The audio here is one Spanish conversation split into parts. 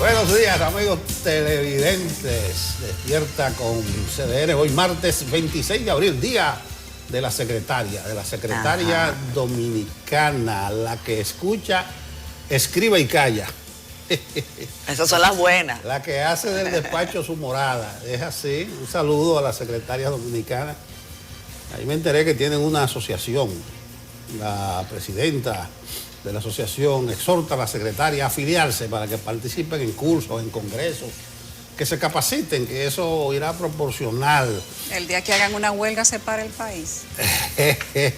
Buenos días, amigos televidentes. Despierta con CDN. Hoy martes 26 de abril, día de la secretaria dominicana, la que escucha, escribe y calla. Esas son las buenas. La que hace del despacho su morada. Es así. Un saludo a la secretaria dominicana. Ahí me enteré que tienen una asociación. La presidenta de la asociación exhorta a la secretaria a afiliarse para que participen en cursos, en congresos, que se capaciten, que eso irá proporcional. El día que hagan una huelga se para el país. Es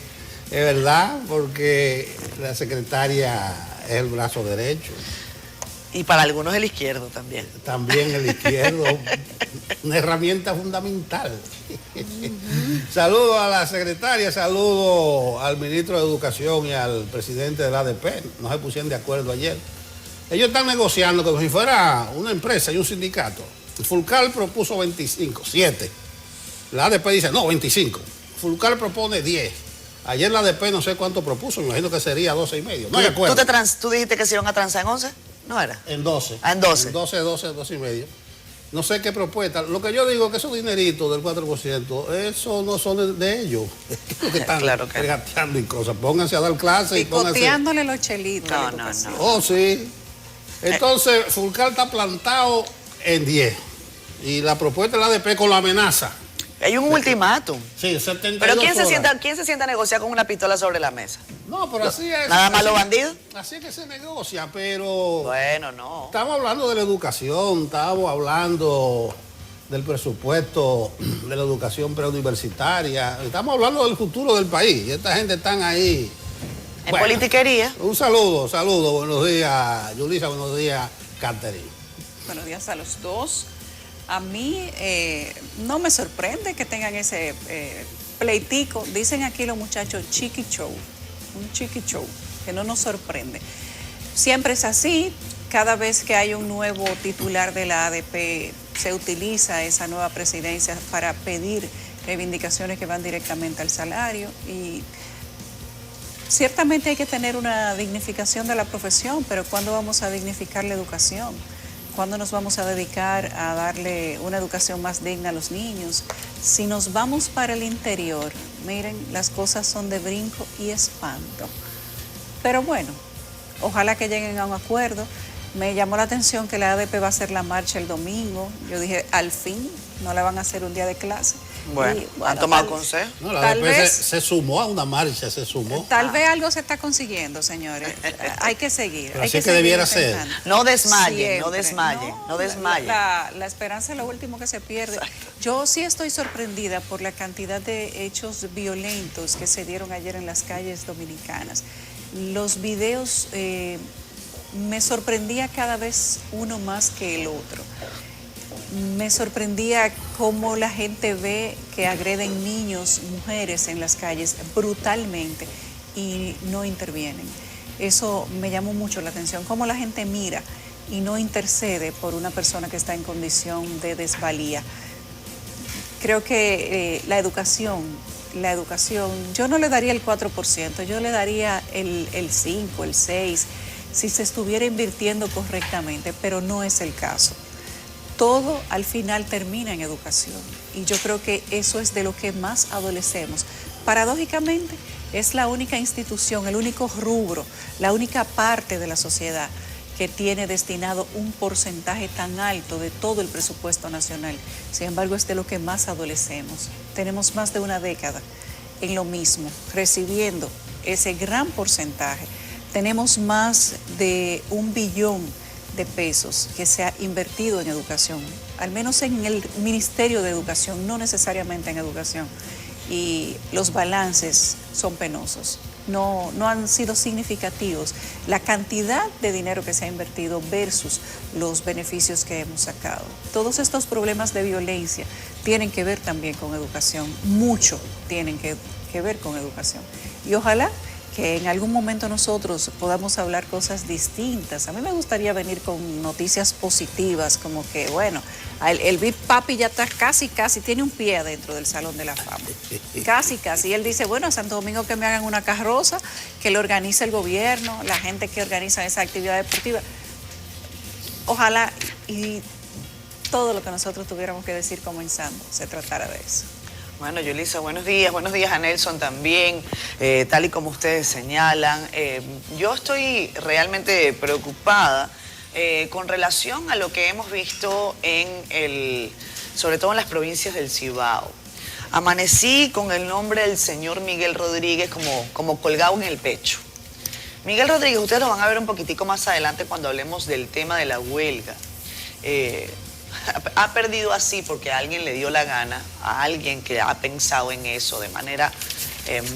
verdad, porque la secretaria es el brazo derecho. Y para algunos el izquierdo también. También el izquierdo, una herramienta fundamental. Saludo a la secretaria, saludo al ministro de Educación y al presidente del ADP. No se pusieron de acuerdo ayer. Ellos están negociando como si fuera una empresa y un sindicato. El Fulcar propuso 25, 7. La ADP dice, no, 25. Fulcar propone 10. Ayer la ADP no sé cuánto propuso, me imagino que sería 12,5. No hay acuerdo. ¿Tú dijiste que se iban a transar en 11? ¿No era? En 12. Ah, en 12. En 12,5. No sé qué propuesta. Lo que yo digo es que esos dineritos del 4%, eso no son de ellos. Es que están claro que regateando y cosas. Pónganse a dar clases y pónganse... Picoteándole los chelitos. No. Oh, sí. Entonces, Fulcar está plantado en 10. Y la propuesta de la ADP con la amenaza. Hay un ultimátum. Sí, 72 Pero ¿quién horas. se sienta a negociar con una pistola sobre la mesa? No, pero así es. ¿Nada más los bandidos? Así es que se negocia, pero... Bueno, no. Estamos hablando de la educación, estamos hablando del presupuesto de la educación preuniversitaria, estamos hablando del futuro del país. Y esta gente están ahí. En politiquería. Un saludo. Buenos días, Yulisa, buenos días, Catherine. Buenos días a los dos. A mí no me sorprende que tengan ese pleitico. Dicen aquí los muchachos chiqui show, un chiqui show, que no nos sorprende. Siempre es así. Cada vez que hay un nuevo titular de la ADP, se utiliza esa nueva presidencia para pedir reivindicaciones que van directamente al salario. Y ciertamente hay que tener una dignificación de la profesión, pero ¿cuándo vamos a dignificar la educación? ¿Cuándo nos vamos a dedicar a darle una educación más digna a los niños? Si nos vamos para el interior, miren, las cosas son de brinco y espanto. Pero bueno, ojalá que lleguen a un acuerdo. Me llamó la atención que la ADP va a hacer la marcha el domingo. Yo dije, al fin, no la van a hacer un día de clase. Bueno, ¿han tomado consejo? No, la ADP se sumó a una marcha, se sumó. Tal vez algo se está consiguiendo, señores. Hay que seguir. Pero así que debiera ser. No desmayen, Siempre. no desmayen. La esperanza es lo último que se pierde. Exacto. Yo sí estoy sorprendida por la cantidad de hechos violentos que se dieron ayer en las calles dominicanas. Los videos me sorprendía cada vez uno más que el otro. Me sorprendía cómo la gente ve que agreden niños, mujeres en las calles brutalmente y no intervienen. Eso me llamó mucho la atención, cómo la gente mira y no intercede por una persona que está en condición de desvalía. Creo que la educación, yo no le daría el 4%, yo le daría el 5%, el 6%, si se estuviera invirtiendo correctamente, pero no es el caso. Todo al final termina en educación y yo creo que eso es de lo que más adolecemos. Paradójicamente es la única institución, el único rubro, la única parte de la sociedad que tiene destinado un porcentaje tan alto de todo el presupuesto nacional. Sin embargo, es de lo que más adolecemos. Tenemos más de una década en lo mismo, recibiendo ese gran porcentaje. Tenemos más de 1 billón de pesos que se ha invertido en educación, al menos en el Ministerio de Educación, no necesariamente en educación, y los balances son penosos, no han sido significativos la cantidad de dinero que se ha invertido versus los beneficios que hemos sacado. Todos estos problemas de violencia tienen que ver también con educación, mucho tienen que ver con educación, y ojalá que en algún momento nosotros podamos hablar cosas distintas. A mí me gustaría venir con noticias positivas, como que, bueno, el Big Papi ya está casi, tiene un pie adentro del Salón de la Fama. Casi. Y él dice, bueno, a Santo Domingo que me hagan una carroza, que lo organice el gobierno, la gente que organiza esa actividad deportiva. Ojalá y todo lo que nosotros tuviéramos que decir comenzando se tratara de eso. Bueno, Yulisa, buenos días a Nelson también, tal y como ustedes señalan. Yo estoy realmente preocupada con relación a lo que hemos visto sobre todo en las provincias del Cibao. Amanecí con el nombre del señor Miguel Rodríguez como colgado en el pecho. Miguel Rodríguez, ustedes lo van a ver un poquitico más adelante cuando hablemos del tema de la huelga. Ha perdido así porque a alguien le dio la gana, a alguien que ha pensado en eso de manera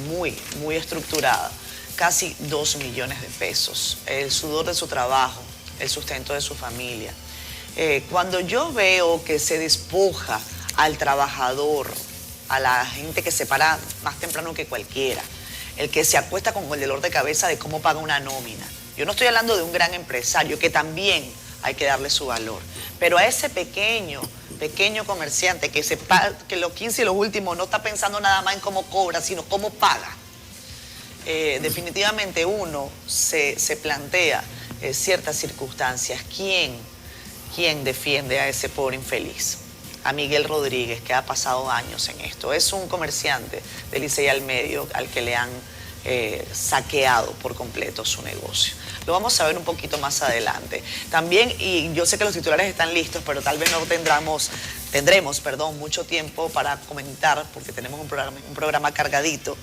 muy estructurada, casi 2 millones de pesos, el sudor de su trabajo, el sustento de su familia. Cuando yo veo que se despoja al trabajador, a la gente que se para más temprano que cualquiera, el que se acuesta con el dolor de cabeza de cómo paga una nómina. Yo no estoy hablando de un gran empresario que también hay que darle su valor. Pero a ese pequeño comerciante que los 15 y los últimos no está pensando nada más en cómo cobra, sino cómo paga, definitivamente uno se plantea ciertas circunstancias. ¿Quién defiende a ese pobre infeliz? A Miguel Rodríguez, que ha pasado años en esto. Es un comerciante de Licey al Medio al que le han saqueado por completo su negocio. Lo vamos a ver un poquito más adelante. También, y yo sé que los titulares están listos, pero tal vez no tendremos mucho tiempo para comentar, porque tenemos un programa cargadito.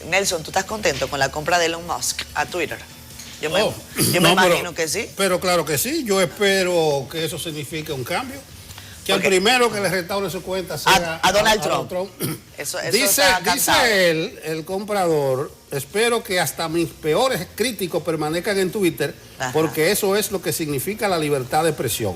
Nelson, ¿tú estás contento con la compra de Elon Musk a Twitter? Yo me imagino que sí. Pero claro que sí. Yo espero que eso signifique un cambio. Que el primero que le restaure su cuenta sea a Donald Trump. Eso dice él, el comprador, espero que hasta mis peores críticos permanezcan en Twitter, porque eso es lo que significa la libertad de expresión.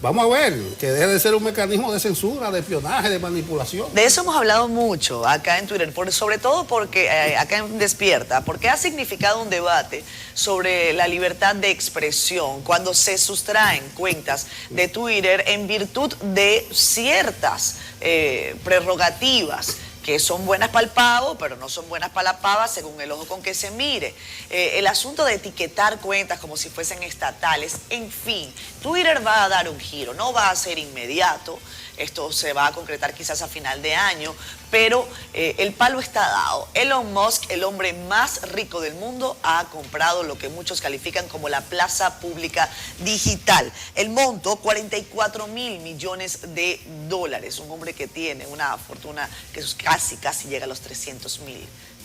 Vamos a ver, que deje de ser un mecanismo de censura, de espionaje, de manipulación. De eso hemos hablado mucho acá en Twitter, sobre todo porque acá en Despierta, porque ha significado un debate sobre la libertad de expresión cuando se sustraen cuentas de Twitter en virtud de ciertas prerrogativas que son buenas para el pavo, pero no son buenas para la pava según el ojo con que se mire. El asunto de etiquetar cuentas como si fuesen estatales, en fin, Twitter va a dar un giro, no va a ser inmediato, esto se va a concretar quizás a final de año, pero el palo está dado. Elon Musk, el hombre más rico del mundo, ha comprado lo que muchos califican como la plaza pública digital. El monto, 44.000 millones de dólares. Un hombre que tiene una fortuna que casi llega a los 300.000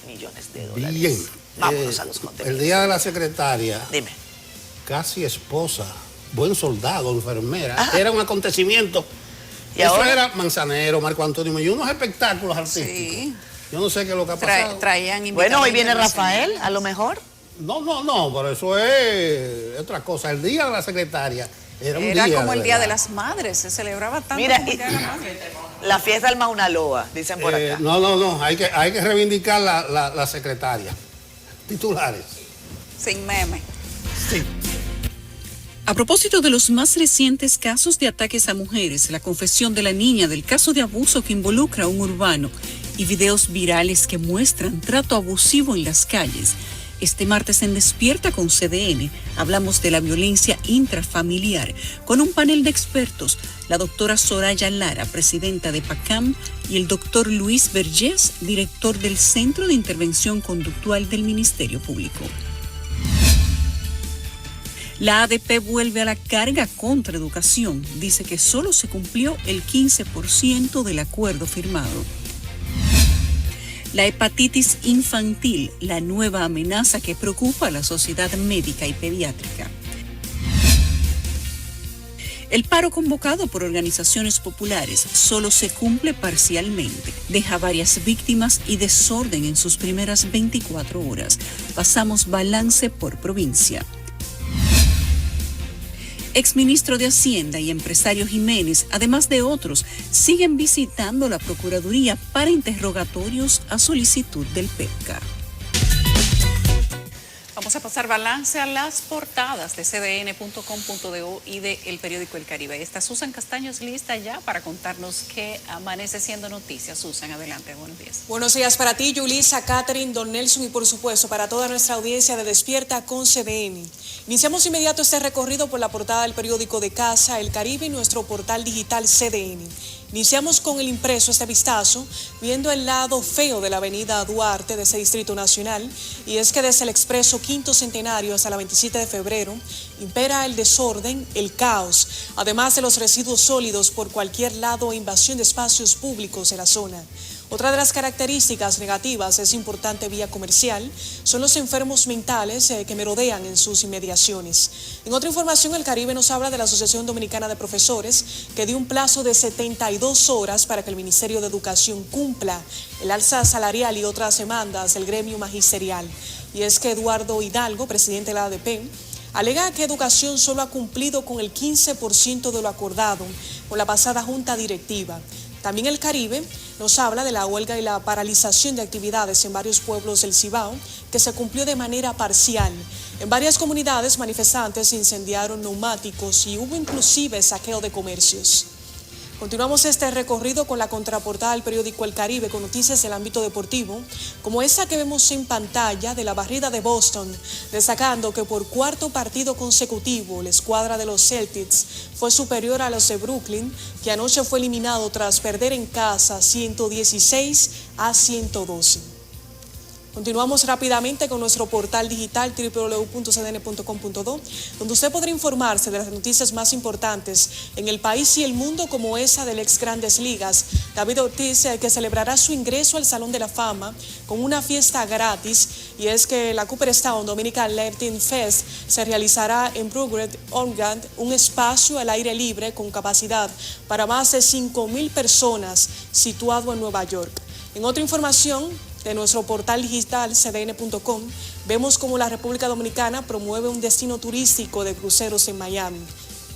millones de dólares. Bien. Vámonos a los contenidos. El día de la secretaria. Dime. Casi esposa, buen soldado, enfermera. Ajá. Era un acontecimiento. ¿Y eso ahora? Era Manzanero, Marco Antonio y unos espectáculos artísticos. Sí. Yo no sé qué es lo que ha pasado. Bueno, hoy viene Rafael, a lo mejor. No, pero eso es otra cosa. El día de la secretaria era un día. Era como el Día de las Madres, se celebraba tanto. Mira, como el Día de la Madre. La fiesta del Mauna Loa, dicen por acá. No, hay que reivindicar la secretaria. Titulares. Sin meme. Sí. A propósito de los más recientes casos de ataques a mujeres, la confesión de la niña del caso de abuso que involucra a un urbano y videos virales que muestran trato abusivo en las calles. Este martes en Despierta con CDN hablamos de la violencia intrafamiliar con un panel de expertos, la doctora Soraya Lara, presidenta de PACAM, y el doctor Luis Vergés, director del Centro de Intervención Conductual del Ministerio Público. La ADP vuelve a la carga contra educación. Dice que solo se cumplió el 15% del acuerdo firmado. La hepatitis infantil, la nueva amenaza que preocupa a la sociedad médica y pediátrica. El paro convocado por organizaciones populares solo se cumple parcialmente. Deja varias víctimas y desorden en sus primeras 24 horas. Pasamos balance por provincia. Exministro de Hacienda y empresario Jiménez, además de otros, siguen visitando la Procuraduría para interrogatorios a solicitud del PEPCA. Vamos a pasar balance a las portadas de cdn.com.do y de El Periódico El Caribe. Está Susan Castaños lista ya para contarnos qué amanece siendo noticia. Susan, adelante, buenos días. Buenos días para ti, Yulisa, Catherine, Don Nelson y por supuesto para toda nuestra audiencia de Despierta con CDN. Iniciamos inmediato este recorrido por la portada del periódico de casa El Caribe y nuestro portal digital CDN. Iniciamos con el impreso, este vistazo, viendo el lado feo de la avenida Duarte de ese Distrito Nacional, y es que desde el expreso Quinto Centenario hasta la 27 de febrero impera el desorden, el caos, además de los residuos sólidos por cualquier lado e invasión de espacios públicos en la zona. Otra de las características negativas de esa importante vía comercial son los enfermos mentales que merodean en sus inmediaciones. En otra información, El Caribe nos habla de la Asociación Dominicana de Profesores, que dio un plazo de 72 horas para que el Ministerio de Educación cumpla el alza salarial y otras demandas del gremio magisterial. Y es que Eduardo Hidalgo, presidente de la ADP, alega que Educación solo ha cumplido con el 15% de lo acordado con la pasada junta directiva. También El Caribe nos habla de la huelga y la paralización de actividades en varios pueblos del Cibao, que se cumplió de manera parcial. En varias comunidades, manifestantes incendiaron neumáticos y hubo inclusive saqueo de comercios. Continuamos este recorrido con la contraportada del periódico El Caribe con noticias del ámbito deportivo, como esa que vemos en pantalla de la barrida de Boston, destacando que por cuarto partido consecutivo la escuadra de los Celtics fue superior a los de Brooklyn, que anoche fue eliminado tras perder en casa 116-112. Continuamos rápidamente con nuestro portal digital www.cdn.com.do, donde usted podrá informarse de las noticias más importantes en el país y el mundo, como esa del ex Grandes Ligas, David Ortiz, que celebrará su ingreso al Salón de la Fama con una fiesta gratis, y es que la Cooperstown Dominican Latin Fest se realizará en Brooklyn, Oregon, un espacio al aire libre con capacidad para más de 5,000 personas situado en Nueva York. En otra información de nuestro portal digital cdn.com, vemos cómo la República Dominicana promueve un destino turístico de cruceros en Miami.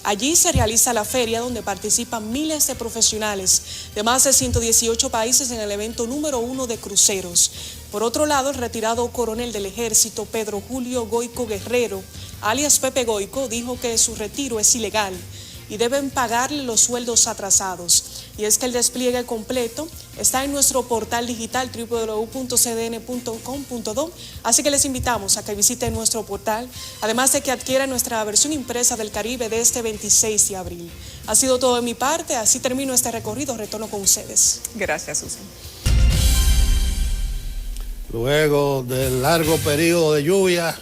Allí se realiza la feria donde participan miles de profesionales de más de 118 países en el evento número 1 de cruceros. Por otro lado, el retirado coronel del Ejército, Pedro Julio Goico Guerrero, alias Pepe Goico, dijo que su retiro es ilegal y deben pagarle los sueldos atrasados. Y es que el despliegue completo está en nuestro portal digital www.cdn.com.do, así que les invitamos a que visiten nuestro portal, además de que adquieran nuestra versión impresa del Caribe de este 26 de abril. Ha sido todo de mi parte, así termino este recorrido, retorno con ustedes. Gracias, Susan. Luego del largo periodo de lluvia,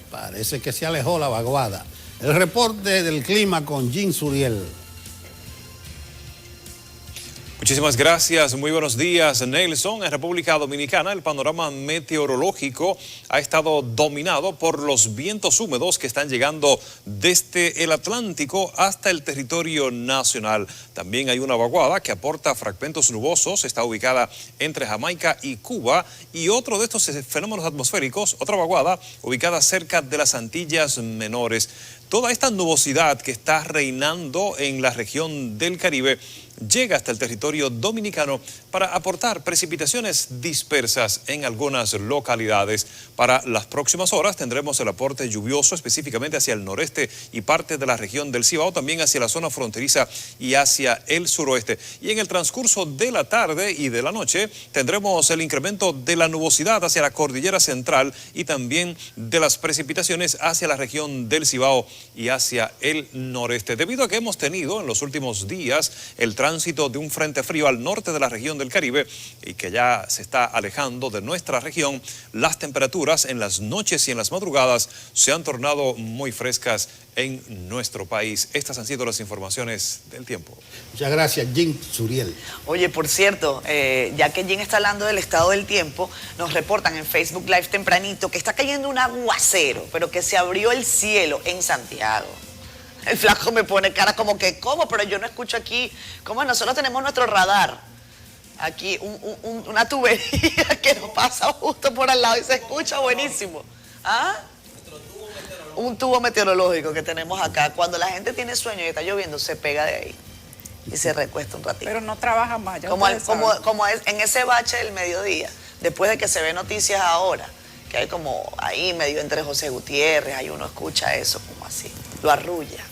parece que se alejó la vaguada. El reporte del clima con Jean Suriel. Muchísimas gracias, muy buenos días, Nelson. En República Dominicana el panorama meteorológico ha estado dominado por los vientos húmedos que están llegando desde el Atlántico hasta el territorio nacional. También hay una vaguada que aporta fragmentos nubosos, está ubicada entre Jamaica y Cuba, y otro de estos fenómenos atmosféricos, otra vaguada ubicada cerca de las Antillas Menores. Toda esta nubosidad que está reinando en la región del Caribe llega hasta el territorio dominicano para aportar precipitaciones dispersas en algunas localidades. Para las próximas horas tendremos el aporte lluvioso específicamente hacia el noreste y parte de la región del Cibao, también hacia la zona fronteriza y hacia el suroeste. Y en el transcurso de la tarde y de la noche tendremos el incremento de la nubosidad hacia la cordillera central y también de las precipitaciones hacia la región del Cibao y hacia el noreste. Debido a que hemos tenido en los últimos días el tránsito de un frente frío al norte de la región del Caribe y que ya se está alejando de nuestra región, las temperaturas en las noches y en las madrugadas se han tornado muy frescas en nuestro país. Estas han sido las informaciones del tiempo. Muchas gracias, Jean Suriel. Oye, por cierto, ya que Jean está hablando del estado del tiempo, nos reportan en Facebook Live tempranito que está cayendo un aguacero, pero que se abrió el cielo en Santiago. El flaco me pone cara como que, ¿cómo? Pero yo no escucho aquí. ¿Cómo? Nosotros tenemos nuestro radar. Aquí una tubería que nos pasa justo por al lado y se escucha buenísimo. ¿Ah? Un tubo meteorológico que tenemos acá. Cuando la gente tiene sueño y está lloviendo, se pega de ahí y se recuesta un ratito. Pero no trabaja más. Como en ese bache del mediodía, después de que se ve noticias ahora, que hay como ahí medio entre José Gutiérrez, ahí uno escucha eso como así, lo arrulla.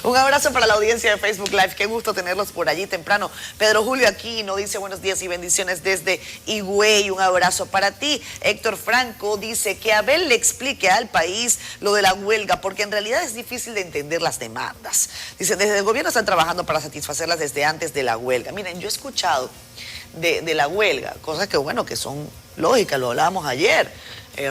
Un abrazo para la audiencia de Facebook Live, qué gusto tenerlos por allí temprano. Pedro Julio Aquino dice buenos días y bendiciones desde Higüey, un abrazo para ti. Héctor Franco dice que Abel le explique al país lo de la huelga, porque en realidad es difícil de entender las demandas. Dice, desde el gobierno están trabajando para satisfacerlas desde antes de la huelga. Miren, yo he escuchado de la huelga, cosas que bueno, que son lógicas, lo hablábamos ayer.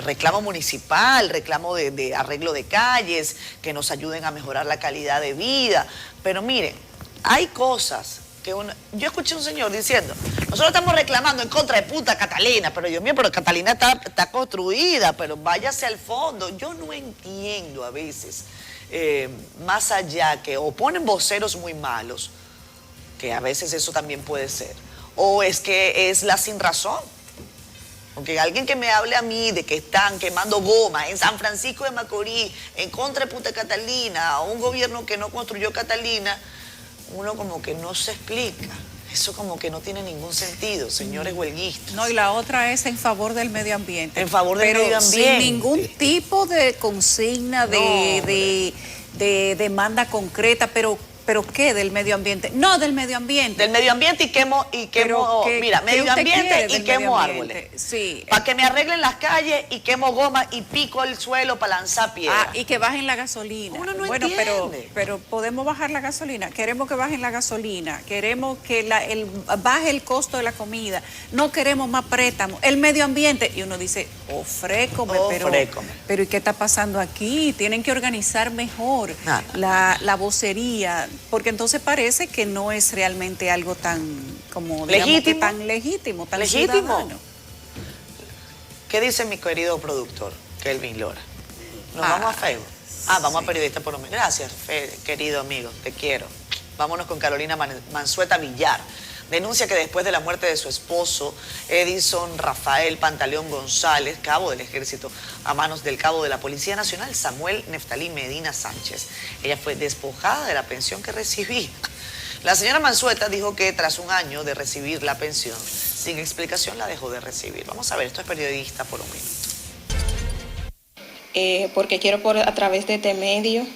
Reclamo municipal, reclamo de arreglo de calles, que nos ayuden a mejorar la calidad de vida. Pero miren, hay cosas que yo escuché a un señor diciendo, nosotros estamos reclamando en contra de Punta Catalina, pero Dios mío, pero Catalina está construida, pero váyase al fondo. Yo no entiendo a veces, más allá que o ponen voceros muy malos, que a veces eso también puede ser, o es que es la sin razón. Porque alguien que me hable a mí de que están quemando goma en San Francisco de Macorís, en contra de Punta Catalina, o un gobierno que no construyó Catalina, uno como que no se explica. Eso como que no tiene ningún sentido, señores huelguistas. No, y la otra es en favor del medio ambiente. En favor del medio ambiente. Sin ningún tipo de consigna, de demanda concreta, pero ¿qué del medio ambiente? No del medio ambiente. Del medio ambiente y quemo mira, medio ambiente y quemo árboles. Sí. Para que me arreglen las calles y quemo goma y pico el suelo para lanzar piedras. Y que bajen la gasolina. Uno no bueno, entiende. pero podemos bajar la gasolina. Queremos que bajen la gasolina. Queremos que baje el costo de la comida. No queremos más préstamos. El medio ambiente. Y uno dice, ofrécome. Pero ¿y qué está pasando aquí? Tienen que organizar mejor la vocería. Porque entonces parece que no es realmente algo tan, como legítimo, tan legítimo, tan ciudadano. ¿Qué dice mi querido productor, Kelvin Lora? ¿Nos vamos a Facebook? Vamos a Periodista por un mes. Gracias, querido amigo, te quiero. Vámonos con Carolina Mansueta Villar. Denuncia que después de la muerte de su esposo, Edison Rafael Pantaleón González, cabo del Ejército, a manos del cabo de la Policía Nacional, Samuel Neftalí Medina Sánchez, ella fue despojada de la pensión que recibía. La señora Mansueta dijo que tras un año de recibir la pensión, sin explicación la dejó de recibir. Vamos a ver, esto es Periodista por un minuto. Porque quiero a través de este medio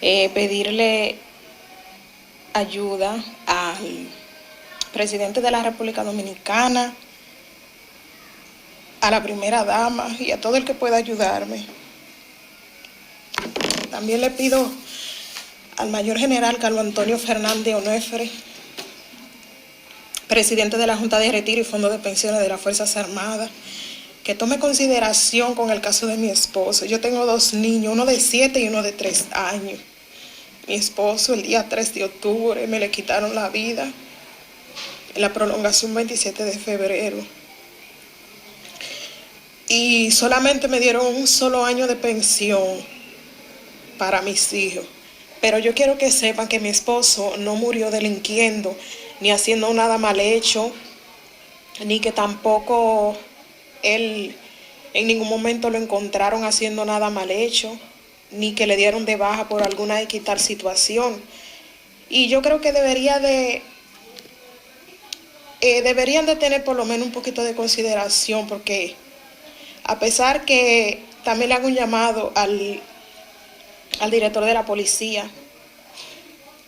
pedirle ayuda al presidente de la República Dominicana, a la primera dama y a todo el que pueda ayudarme. También le pido al mayor general Carlos Antonio Fernández Onofre, presidente de la Junta de Retiro y Fondo de Pensiones de las Fuerzas Armadas, que tome consideración con el caso de mi esposo. Yo tengo 2 niños, uno de 7 y uno de 3 años. Mi esposo el día 3 de octubre me le quitaron la vida. La prolongación 27 de febrero. Y solamente me dieron un solo año de pensión para mis hijos. Pero yo quiero que sepan que mi esposo no murió delinquiendo, ni haciendo nada mal hecho, ni que tampoco él en ningún momento lo encontraron haciendo nada mal hecho, ni que le dieron de baja por alguna X tal situación. Y yo creo que deberían de tener por lo menos un poquito de consideración, porque a pesar que también le hago un llamado al director de la policía,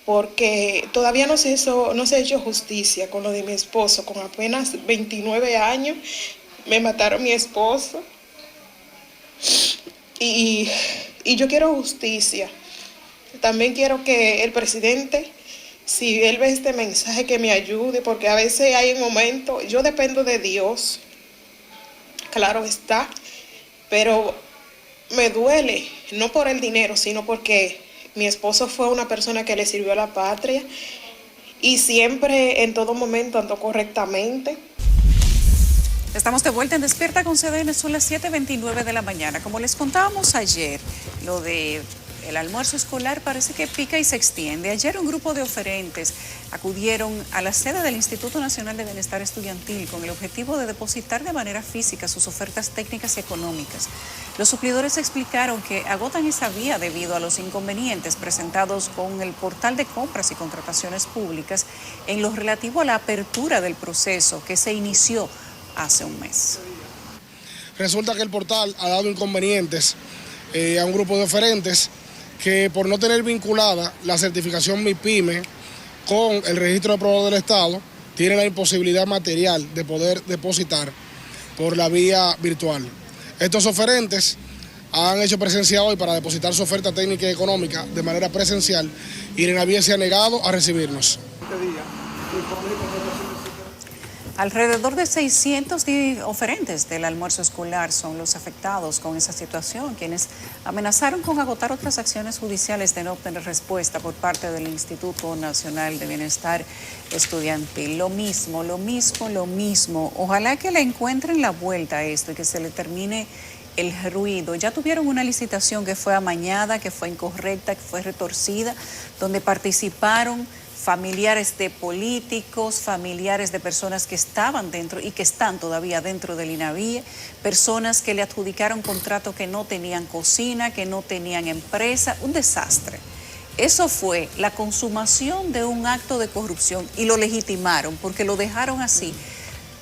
porque todavía no se ha hecho justicia con lo de mi esposo. Con apenas 29 años me mataron a mi esposo y yo quiero justicia. También quiero que el presidente, si él ve este mensaje, que me ayude, porque a veces hay un momento, yo dependo de Dios, claro está, pero me duele, no por el dinero, sino porque mi esposo fue una persona que le sirvió a la patria y siempre, en todo momento, andó correctamente. Estamos de vuelta en Despierta con CDN, son las 7:29 de la mañana. Como les contábamos ayer, lo de el almuerzo escolar parece que pica y se extiende. Ayer un grupo de oferentes acudieron a la sede del Instituto Nacional de Bienestar Estudiantil con el objetivo de depositar de manera física sus ofertas técnicas y económicas. Los suplidores explicaron que agotan esa vía debido a los inconvenientes presentados con el portal de compras y contrataciones públicas en lo relativo a la apertura del proceso que se inició hace un mes. Resulta que el portal ha dado inconvenientes a un grupo de oferentes que por no tener vinculada la certificación MIPYME con el registro de proveedores del Estado, tiene la imposibilidad material de poder depositar por la vía virtual. Estos oferentes han hecho presencia hoy para depositar su oferta técnica y económica de manera presencial y Renavier se ha negado a recibirnos. Alrededor de 600 oferentes del almuerzo escolar son los afectados con esa situación, quienes amenazaron con agotar otras acciones judiciales de no obtener respuesta por parte del Instituto Nacional de Bienestar Estudiantil. Lo mismo. Ojalá que le encuentren la vuelta a esto y que se le termine el ruido. Ya tuvieron una licitación que fue amañada, que fue incorrecta, que fue retorcida, donde participaron familiares de políticos, familiares de personas que estaban dentro y que están todavía dentro del INAVIE, personas que le adjudicaron contratos que no tenían cocina, que no tenían empresa, un desastre. Eso fue la consumación de un acto de corrupción y lo legitimaron porque lo dejaron así,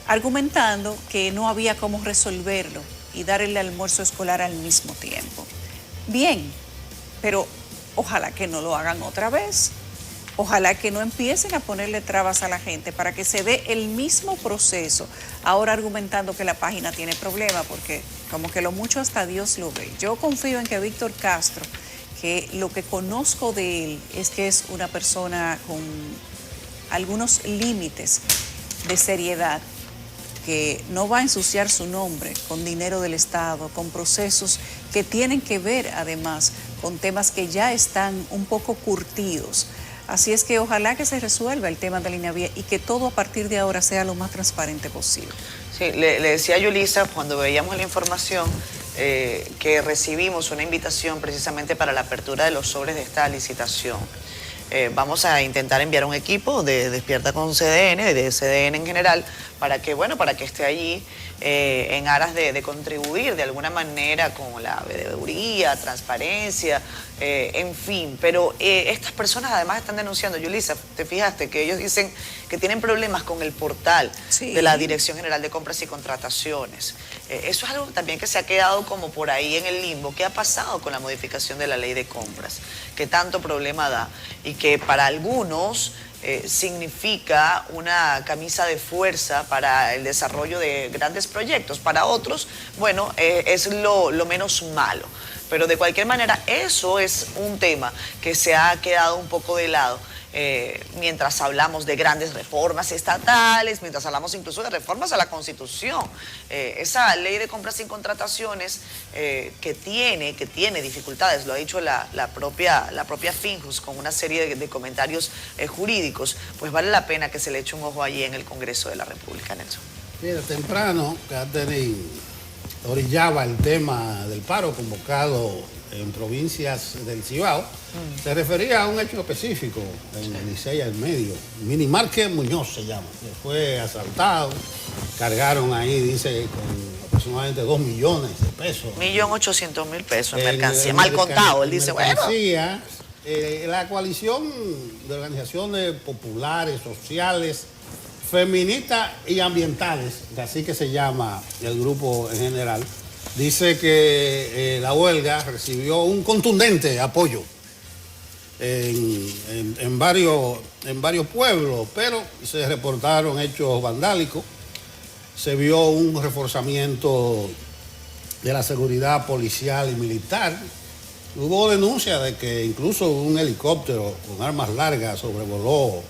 argumentando que no había cómo resolverlo y dar el almuerzo escolar al mismo tiempo. Bien, pero ojalá que no lo hagan otra vez. Ojalá que no empiecen a ponerle trabas a la gente para que se dé el mismo proceso, ahora argumentando que la página tiene problemas, porque como que lo mucho hasta Dios lo ve. Yo confío en que Víctor Castro, que lo que conozco de él es que es una persona con algunos límites de seriedad, que no va a ensuciar su nombre con dinero del Estado, con procesos que tienen que ver además con temas que ya están un poco curtidos. Así es que ojalá que se resuelva el tema de la INAVIE y que todo a partir de ahora sea lo más transparente posible. Sí, le decía a Yulisa cuando veíamos la información que recibimos una invitación precisamente para la apertura de los sobres de esta licitación. Vamos a intentar enviar un equipo de Despierta con CDN, de CDN en general, para que esté allí en aras de contribuir de alguna manera con la veeduría, transparencia, en fin. Pero estas personas además están denunciando, Yulisa, te fijaste que ellos dicen que tienen problemas con el portal de la Dirección General de Compras y Contrataciones. Eso es algo también que se ha quedado como por ahí en el limbo. ¿Qué ha pasado con la modificación de la ley de compras? ¿Qué tanto problema da? Y que para algunos significa una camisa de fuerza para el desarrollo de grandes proyectos. Para otros, bueno, es lo menos malo. Pero de cualquier manera, eso es un tema que se ha quedado un poco de lado. Mientras hablamos de grandes reformas estatales, mientras hablamos incluso de reformas a la Constitución. Esa ley de compras sin contrataciones que tiene dificultades, lo ha dicho la propia Finjus con una serie de comentarios jurídicos, pues vale la pena que se le eche un ojo allí en el Congreso de la República, Nelson. Mira, temprano, Catherine orillaba el tema del paro convocado en provincias del Cibao, se refería a un hecho específico en Licey al Medio. Minimarket Muñoz se llama, que fue asaltado, cargaron ahí, dice, con aproximadamente 2 millones de pesos. 1.800.000 pesos en mercancía, mal contado, él dice, bueno. La coalición de organizaciones populares, sociales, feministas y ambientales, así que se llama el grupo en general, dice que la huelga recibió un contundente apoyo en varios pueblos, pero se reportaron hechos vandálicos, se vio un reforzamiento de la seguridad policial y militar. Hubo denuncia de que incluso un helicóptero con armas largas sobrevoló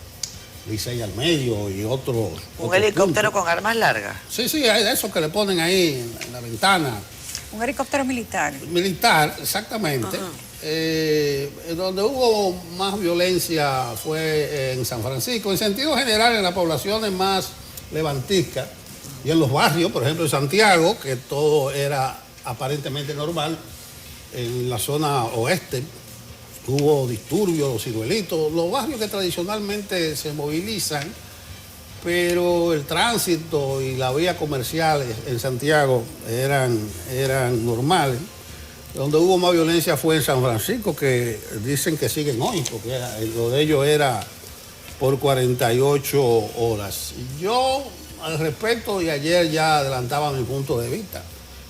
Licey al Medio y otros. ¿Un helicóptero con armas largas? Sí, hay de esos que le ponen ahí en la ventana. Un helicóptero militar. Militar, exactamente. Donde hubo más violencia fue en San Francisco. En sentido general, en las poblaciones más levantiscas y en los barrios, por ejemplo, en Santiago, que todo era aparentemente normal. En la zona oeste hubo disturbios, ciruelitos, los barrios que tradicionalmente se movilizan, pero el tránsito y la vía comercial en Santiago eran normales. Donde hubo más violencia fue en San Francisco, que dicen que siguen hoy, porque lo de ellos era por 48 horas. Yo, al respecto, y ayer ya adelantaba mi punto de vista.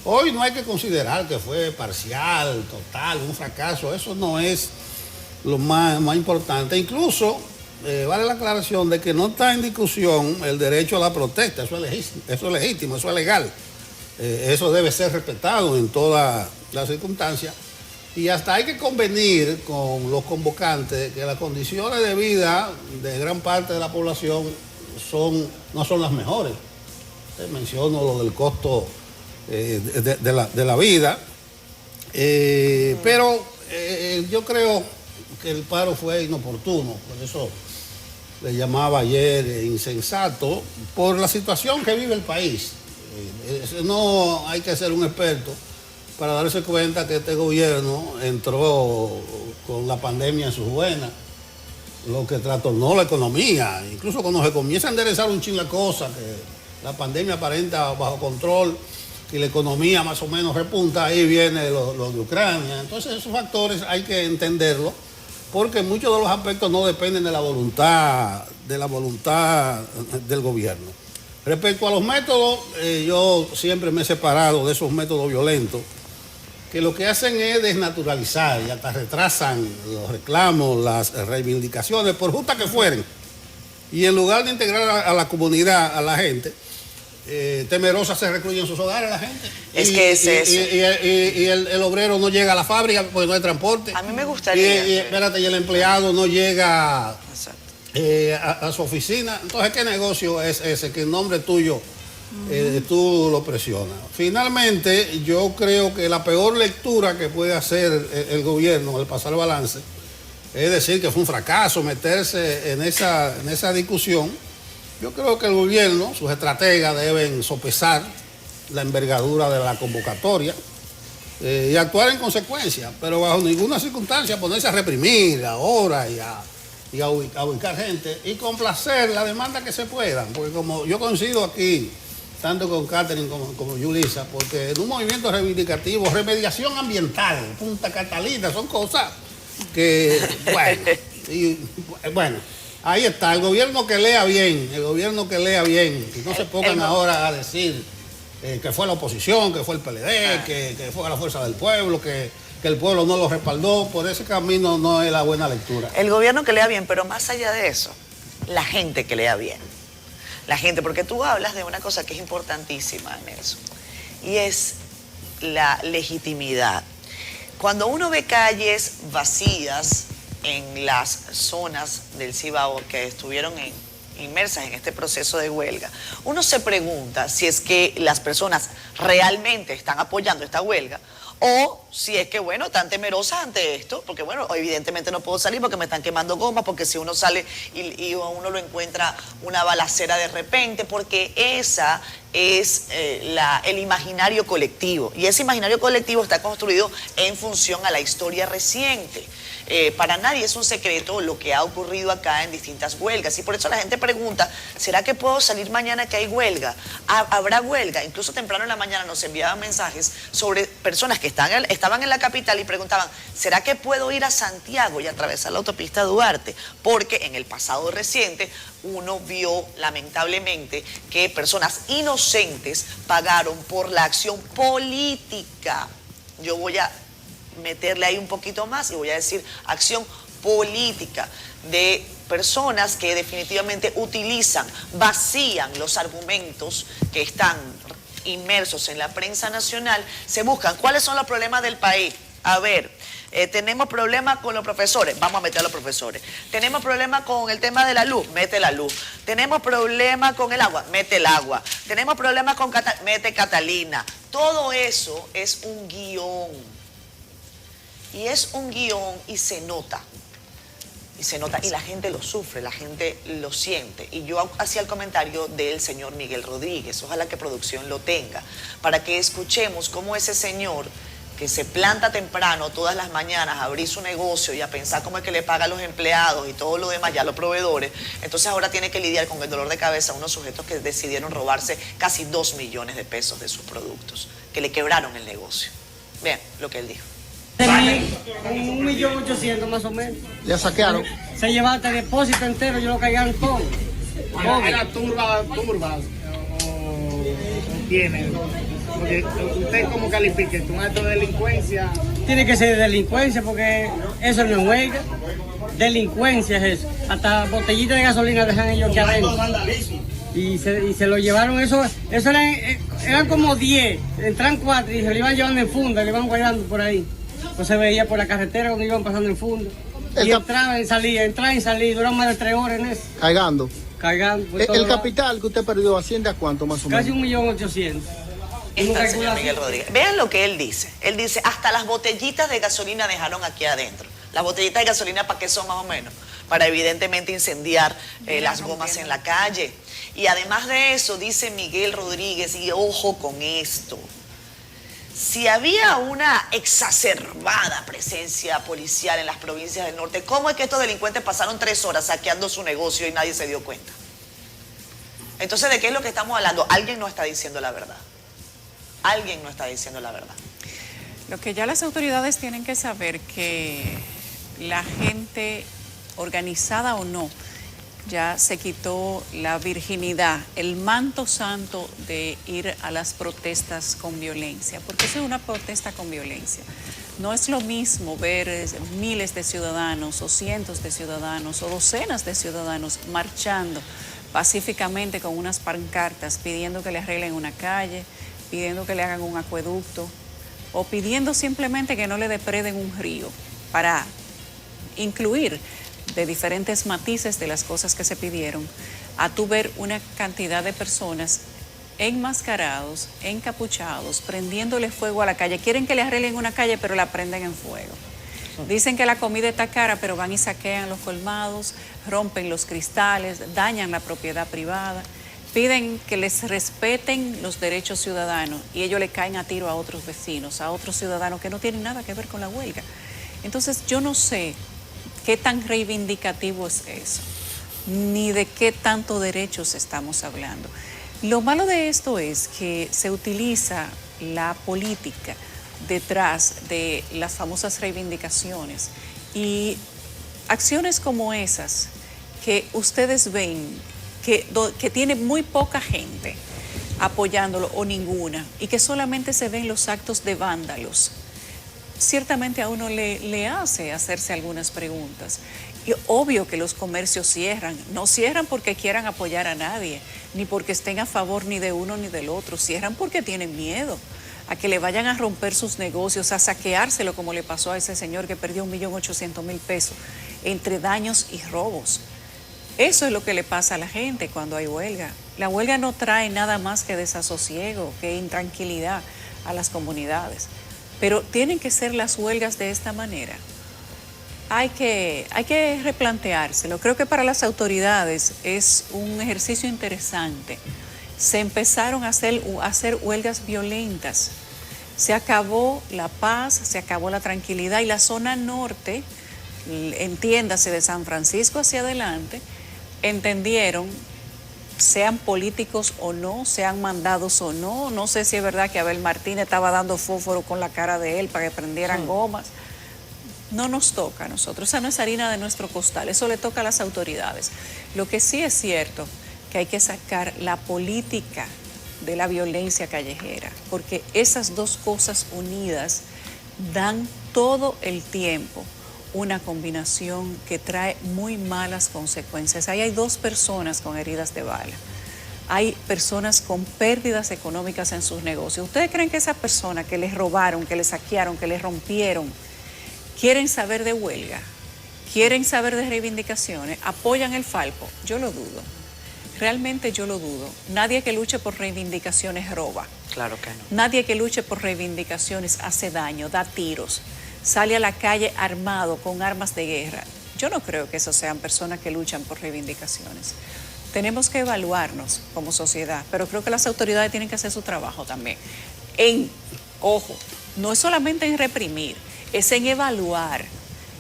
Hoy no hay que considerar que fue parcial, total, un fracaso. Eso no es lo más importante. Incluso vale la aclaración de que no está en discusión el derecho a la protesta. Eso es legítimo, eso es legal. Eso debe ser respetado en todas las circunstancias. Y hasta hay que convenir con los convocantes que las condiciones de vida de gran parte de la población no son las mejores. Menciono lo del costo de la vida, pero yo creo que el paro fue inoportuno, por eso le llamaba ayer insensato, por la situación que vive el país. No hay que ser un experto para darse cuenta que este gobierno entró con la pandemia en sus buenas, lo que trastornó la economía. Incluso cuando se comienza a enderezar un chin la cosa, que la pandemia aparenta bajo control y la economía más o menos repunta, ahí viene lo de Ucrania. Entonces esos factores hay que entenderlos, porque muchos de los aspectos no dependen de la voluntad del gobierno. Respecto a los métodos, yo siempre me he separado de esos métodos violentos, que lo que hacen es desnaturalizar y hasta retrasan los reclamos, las reivindicaciones, por justas que fueren. Y en lugar de integrar a la comunidad, a la gente, temerosa se recluye en sus hogares la gente. Es que es eso. Y el obrero no llega a la fábrica porque no hay transporte. A mí me gustaría. Y el empleado no llega a su oficina. Entonces, ¿qué negocio es ese que en nombre tuyo tú lo presionas? Finalmente, yo creo que la peor lectura que puede hacer el gobierno al pasar el balance es decir que fue un fracaso meterse en esa discusión. Yo creo que el gobierno, sus estrategas deben sopesar la envergadura de la convocatoria y actuar en consecuencia, pero bajo ninguna circunstancia ponerse a reprimir ahora y a ubicar gente y complacer la demanda que se puedan, porque como yo coincido aquí, tanto con Catherine como Yulisa, porque en un movimiento reivindicativo, remediación ambiental, Punta Catalina, son cosas que, bueno, ahí está, el gobierno que lea bien, y no se pongan ahora a decir que fue la oposición, que fue el PLD, que fue la fuerza del pueblo, que el pueblo no lo respaldó. Por ese camino no es la buena lectura. El gobierno que lea bien, pero más allá de eso, la gente que lea bien. La gente, porque tú hablas de una cosa que es importantísima, Nelson, y es la legitimidad. Cuando uno ve calles vacías en las zonas del Cibao que estuvieron inmersas en este proceso de huelga, uno se pregunta si es que las personas realmente están apoyando esta huelga o si es que, bueno, están temerosas ante esto, porque, bueno, evidentemente no puedo salir porque me están quemando gomas, porque si uno sale y uno lo encuentra una balacera de repente, porque esa es el imaginario colectivo. Y ese imaginario colectivo está construido en función a la historia reciente. Para nadie es un secreto lo que ha ocurrido acá en distintas huelgas. Y por eso la gente pregunta, ¿será que puedo salir mañana que hay huelga? ¿Habrá huelga? Incluso temprano en la mañana nos enviaban mensajes sobre personas que estaban en la capital y preguntaban, ¿será que puedo ir a Santiago y atravesar la autopista Duarte? Porque en el pasado reciente uno vio lamentablemente que personas inocentes pagaron por la acción política. Yo voy a meterle ahí un poquito más y voy a decir acción política de personas que definitivamente vacían los argumentos que están inmersos en la prensa nacional. Se buscan cuáles son los problemas del país. A ver, tenemos problemas con los profesores, vamos a meter a los profesores. Tenemos problemas con el tema de la luz, mete la luz. Tenemos problemas con el agua, mete el agua. Tenemos problemas con mete Catalina. Todo eso es un guión. Y es un guión y se nota. Y la gente lo sufre, la gente lo siente. Y yo hacía el comentario del señor Miguel Rodríguez, ojalá que producción lo tenga, para que escuchemos cómo ese señor que se planta temprano todas las mañanas a abrir su negocio y a pensar cómo es que le paga a los empleados y todo lo demás, ya los proveedores, entonces ahora tiene que lidiar con el dolor de cabeza a unos sujetos que decidieron robarse casi 2 millones de pesos de sus productos, que le quebraron el negocio. Vean lo que él dijo. Con 1.800.000 más o menos. ¿Ya saquearon? Se llevaste el depósito entero, yo lo cargaron todo. ¿Era turbas o tienes? Porque usted cómo califica un acto de delincuencia. Tiene que ser delincuencia porque eso no es huelga. Delincuencia es eso. Hasta botellitas de gasolina dejan ellos que adentro. Y se lo llevaron, eso eran como 10, entran 4 y se lo iban llevando en funda, le iban guardando por ahí. Pues se veía por la carretera cuando iban pasando en funda. Y entraban y salían, duraron más de 3 horas en eso. Cargando. El capital que usted perdió asciende a cuánto más o menos. Casi 1.800.000. Está el señor Miguel Rodríguez. Vean lo que él dice. Él dice, hasta las botellitas de gasolina dejaron aquí adentro. Las botellitas de gasolina, ¿para qué son más o menos? Para evidentemente incendiar las gomas en la calle. Y además de eso, dice Miguel Rodríguez, y ojo con esto, si había una exacerbada presencia policial en las provincias del norte, ¿cómo es que estos delincuentes pasaron 3 horas saqueando su negocio y nadie se dio cuenta? Entonces, ¿de qué es lo que estamos hablando? Alguien no está diciendo la verdad. Alguien no está diciendo la verdad. Lo que ya las autoridades tienen que saber que la gente, organizada o no, ya se quitó la virginidad, el manto santo de ir a las protestas con violencia, porque eso es una protesta con violencia. No es lo mismo ver miles de ciudadanos o cientos de ciudadanos o docenas de ciudadanos marchando pacíficamente con unas pancartas pidiendo que le arreglen una calle, pidiendo que le hagan un acueducto o pidiendo simplemente que no le depreden un río, para incluir de diferentes matices de las cosas que se pidieron, a tu ver una cantidad de personas enmascarados, encapuchados, prendiéndole fuego a la calle. Quieren que le arreglen una calle, pero la prenden en fuego. Dicen que la comida está cara, pero van y saquean los colmados, rompen los cristales, dañan la propiedad privada, piden que les respeten los derechos ciudadanos y ellos le caen a tiro a otros vecinos, a otros ciudadanos que no tienen nada que ver con la huelga. Entonces, yo no sé qué tan reivindicativo es eso, ni de qué tanto derechos estamos hablando. Lo malo de esto es que se utiliza la política detrás de las famosas reivindicaciones y acciones como esas que ustedes ven que tiene muy poca gente apoyándolo o ninguna y que solamente se ven los actos de vándalos. Ciertamente a uno le hace hacerse algunas preguntas. Y obvio que los comercios cierran. No cierran porque quieran apoyar a nadie, ni porque estén a favor ni de uno ni del otro. Cierran porque tienen miedo a que le vayan a romper sus negocios, a saqueárselo como le pasó a ese señor que perdió 1.800.000 pesos entre daños y robos. Eso es lo que le pasa a la gente cuando hay huelga. La huelga no trae nada más que desasosiego, que intranquilidad a las comunidades. Pero tienen que ser las huelgas de esta manera. Hay que replanteárselo. Creo que para las autoridades es un ejercicio interesante. Se empezaron a hacer huelgas violentas. Se acabó la paz, se acabó la tranquilidad y la zona norte, entiéndase de San Francisco hacia adelante, entendieron, sean políticos o no, sean mandados o no. No sé si es verdad que Abel Martínez estaba dando fósforo con la cara de él para que prendieran gomas. No nos toca a nosotros, esa no es harina de nuestro costal, eso le toca a las autoridades. Lo que sí es cierto, que hay que sacar la política de la violencia callejera, porque esas dos cosas unidas dan todo el tiempo una combinación que trae muy malas consecuencias. Ahí hay 2 personas con heridas de bala. Hay personas con pérdidas económicas en sus negocios. ¿Ustedes creen que esas personas que les robaron, que les saquearon, que les rompieron, quieren saber de huelga? ¿Quieren saber de reivindicaciones? ¿Apoyan el Falpo? Yo lo dudo. Realmente yo lo dudo. Nadie que luche por reivindicaciones roba. Claro que no. Nadie que luche por reivindicaciones hace daño, da tiros, sale a la calle armado con armas de guerra. Yo no creo que esos sean personas que luchan por reivindicaciones. Tenemos que evaluarnos como sociedad, pero creo que las autoridades tienen que hacer su trabajo también. Ojo, no es solamente en reprimir, es en evaluar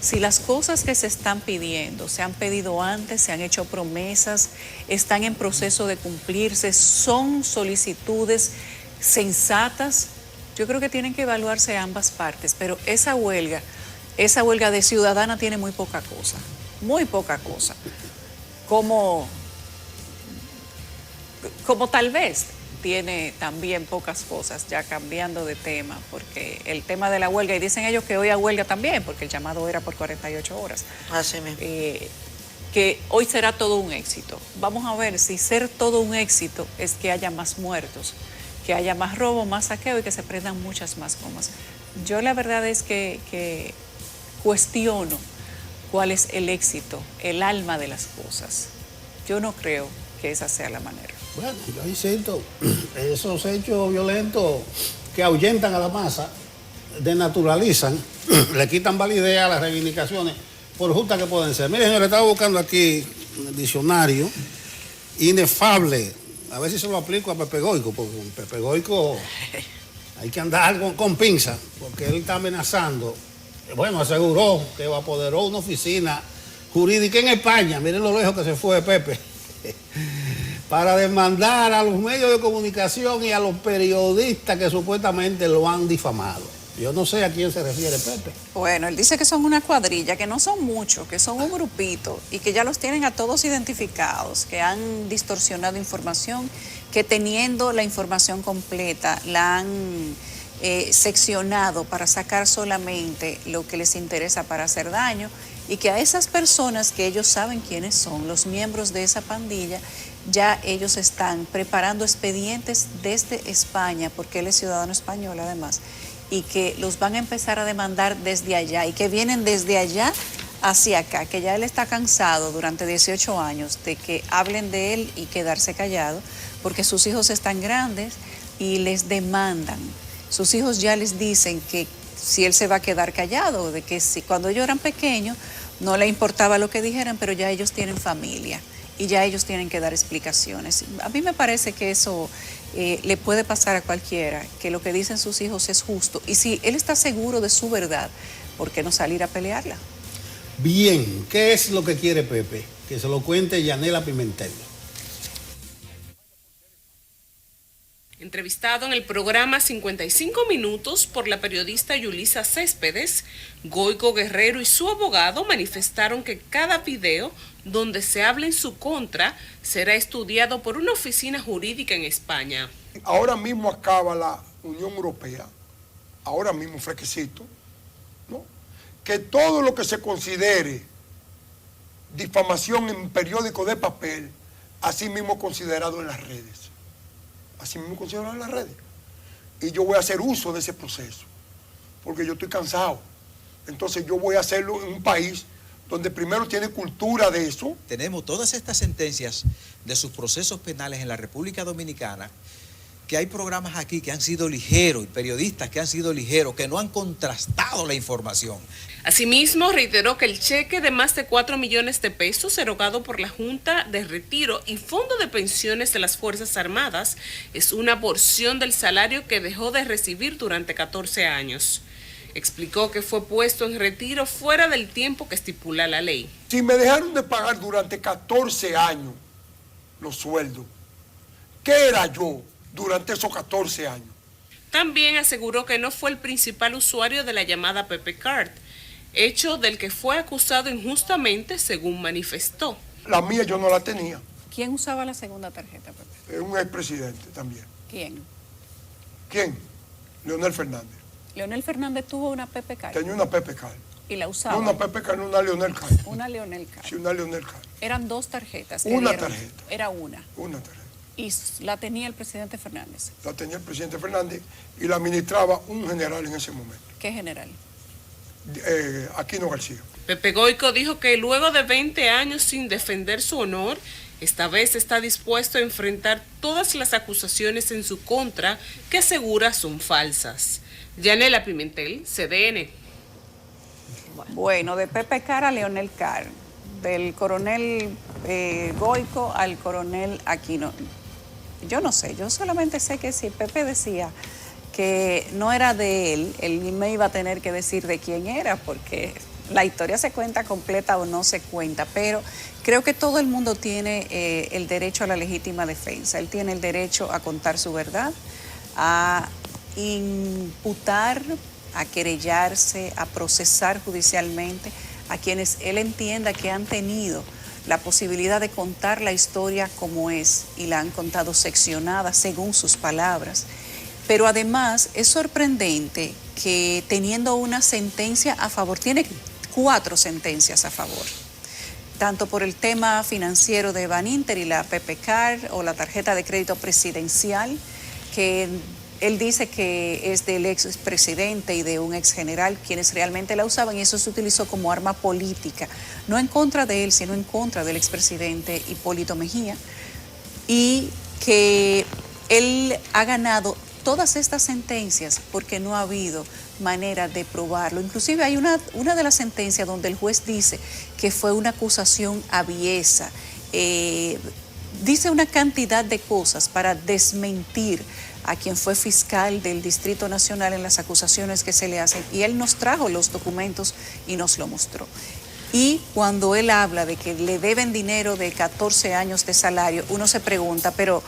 si las cosas que se están pidiendo, se han pedido antes, se han hecho promesas, están en proceso de cumplirse, son solicitudes sensatas. Yo creo que tienen que evaluarse ambas partes, pero esa huelga de ciudadana tiene muy poca cosa, como tal vez tiene también pocas cosas, ya cambiando de tema, porque el tema de la huelga, y dicen ellos que hoy hay huelga también, porque el llamado era por 48 horas. Así mismo. Que hoy será todo un éxito. Vamos a ver si ser todo un éxito es que haya más muertos, que haya más robo, más saqueo y que se prendan muchas más gomas. Yo la verdad es que cuestiono cuál es el éxito, el alma de las cosas. Yo no creo que esa sea la manera. Bueno, yo insisto, esos hechos violentos que ahuyentan a la masa, denaturalizan, le quitan validez a las reivindicaciones, por justas que pueden ser. Miren, señor, estaba buscando aquí en el diccionario, inefable, a ver si se lo aplico a Pepe Goico, porque Pepe Goico hay que andar con pinza, porque él está amenazando. Bueno, aseguró que apoderó una oficina jurídica en España, miren lo lejos que se fue Pepe, para demandar a los medios de comunicación y a los periodistas que supuestamente lo han difamado. Yo no sé a quién se refiere Pepe. Bueno, él dice que son una cuadrilla, que no son muchos, que son un grupito y que ya los tienen a todos identificados, que han distorsionado información, que teniendo la información completa la han seccionado para sacar solamente lo que les interesa para hacer daño, y que a esas personas que ellos saben quiénes son, los miembros de esa pandilla, ya ellos están preparando expedientes desde España, porque él es ciudadano español además, y que los van a empezar a demandar desde allá y que vienen desde allá hacia acá, que ya él está cansado durante 18 años de que hablen de él y quedarse callado, porque sus hijos están grandes y les demandan. Sus hijos ya les dicen que si él se va a quedar callado, de que si cuando ellos eran pequeños no le importaba lo que dijeran, pero ya ellos tienen familia y ya ellos tienen que dar explicaciones. A mí me parece que eso le puede pasar a cualquiera, que lo que dicen sus hijos es justo. Y si él está seguro de su verdad, ¿por qué no salir a pelearla? Bien, ¿qué es lo que quiere Pepe? Que se lo cuente Yanela Pimentel. Entrevistado en el programa 55 Minutos por la periodista Yulisa Céspedes, Goico Guerrero y su abogado manifestaron que cada video donde se habla en su contra será estudiado por una oficina jurídica en España. Ahora mismo acaba la Unión Europea, ahora mismo fresquecito, ¿no?, que todo lo que se considere difamación en periódico de papel, así mismo considerado en las redes. Así mismo considerado en las redes. Y yo voy a hacer uso de ese proceso, porque yo estoy cansado. Entonces yo voy a hacerlo en un país donde primero tiene cultura de eso. Tenemos todas estas sentencias de sus procesos penales en la República Dominicana, que hay programas aquí que han sido ligeros y periodistas que han sido ligeros, que no han contrastado la información. Asimismo, reiteró que el cheque de más de 4 millones de pesos erogado por la Junta de Retiro y Fondo de Pensiones de las Fuerzas Armadas es una porción del salario que dejó de recibir durante 14 años. Explicó que fue puesto en retiro fuera del tiempo que estipula la ley. Si me dejaron de pagar durante 14 años los sueldos, ¿qué era yo durante esos 14 años? También aseguró que no fue el principal usuario de la llamada Pepe Card, hecho del que fue acusado injustamente, según manifestó. La mía yo no la tenía. ¿Quién usaba la segunda tarjeta, Pepe? Un expresidente también. ¿Quién? ¿Quién? Leonel Fernández. Leonel Fernández tuvo una Pepe Card. Tenía una Pepe Card. ¿Y la usaba? No una Pepe Card, no una Leonel Card. Una Leonel Card. Sí, una Leonel Card. Eran dos tarjetas. Una tarjeta. Era una. Una tarjeta. Y la tenía el presidente Fernández. La tenía el presidente Fernández y la administraba un general en ese momento. ¿Qué general? Aquino García. Pepe Goico dijo que luego de 20 años sin defender su honor, esta vez está dispuesto a enfrentar todas las acusaciones en su contra que asegura son falsas. Yanela Pimentel, CDN. Bueno, de Pepe Card a Leonel Card, del coronel Goico al coronel Aquino. Yo no sé, yo solamente sé que si Pepe decía que no era de él me iba a tener que decir de quién era, porque la historia se cuenta completa o no se cuenta, pero creo que todo el mundo tiene el derecho a la legítima defensa. Él tiene el derecho a contar su verdad, a imputar, a querellarse, a procesar judicialmente a quienes él entienda que han tenido la posibilidad de contar la historia como es, y la han contado seccionada según sus palabras. Pero además es sorprendente que teniendo una sentencia a favor, tiene 4 sentencias a favor, tanto por el tema financiero de Baninter y la PPCard o la tarjeta de crédito presidencial, que él dice que es del expresidente y de un exgeneral quienes realmente la usaban, y eso se utilizó como arma política, no en contra de él, sino en contra del expresidente Hipólito Mejía, y que él ha ganado todas estas sentencias porque no ha habido manera de probarlo. Inclusive hay una de las sentencias donde el juez dice que fue una acusación aviesa, dice una cantidad de cosas para desmentir a quien fue fiscal del Distrito Nacional en las acusaciones que se le hacen, y él nos trajo los documentos y nos lo mostró. Y cuando él habla de que le deben dinero de 14 años de salario, uno se pregunta, pero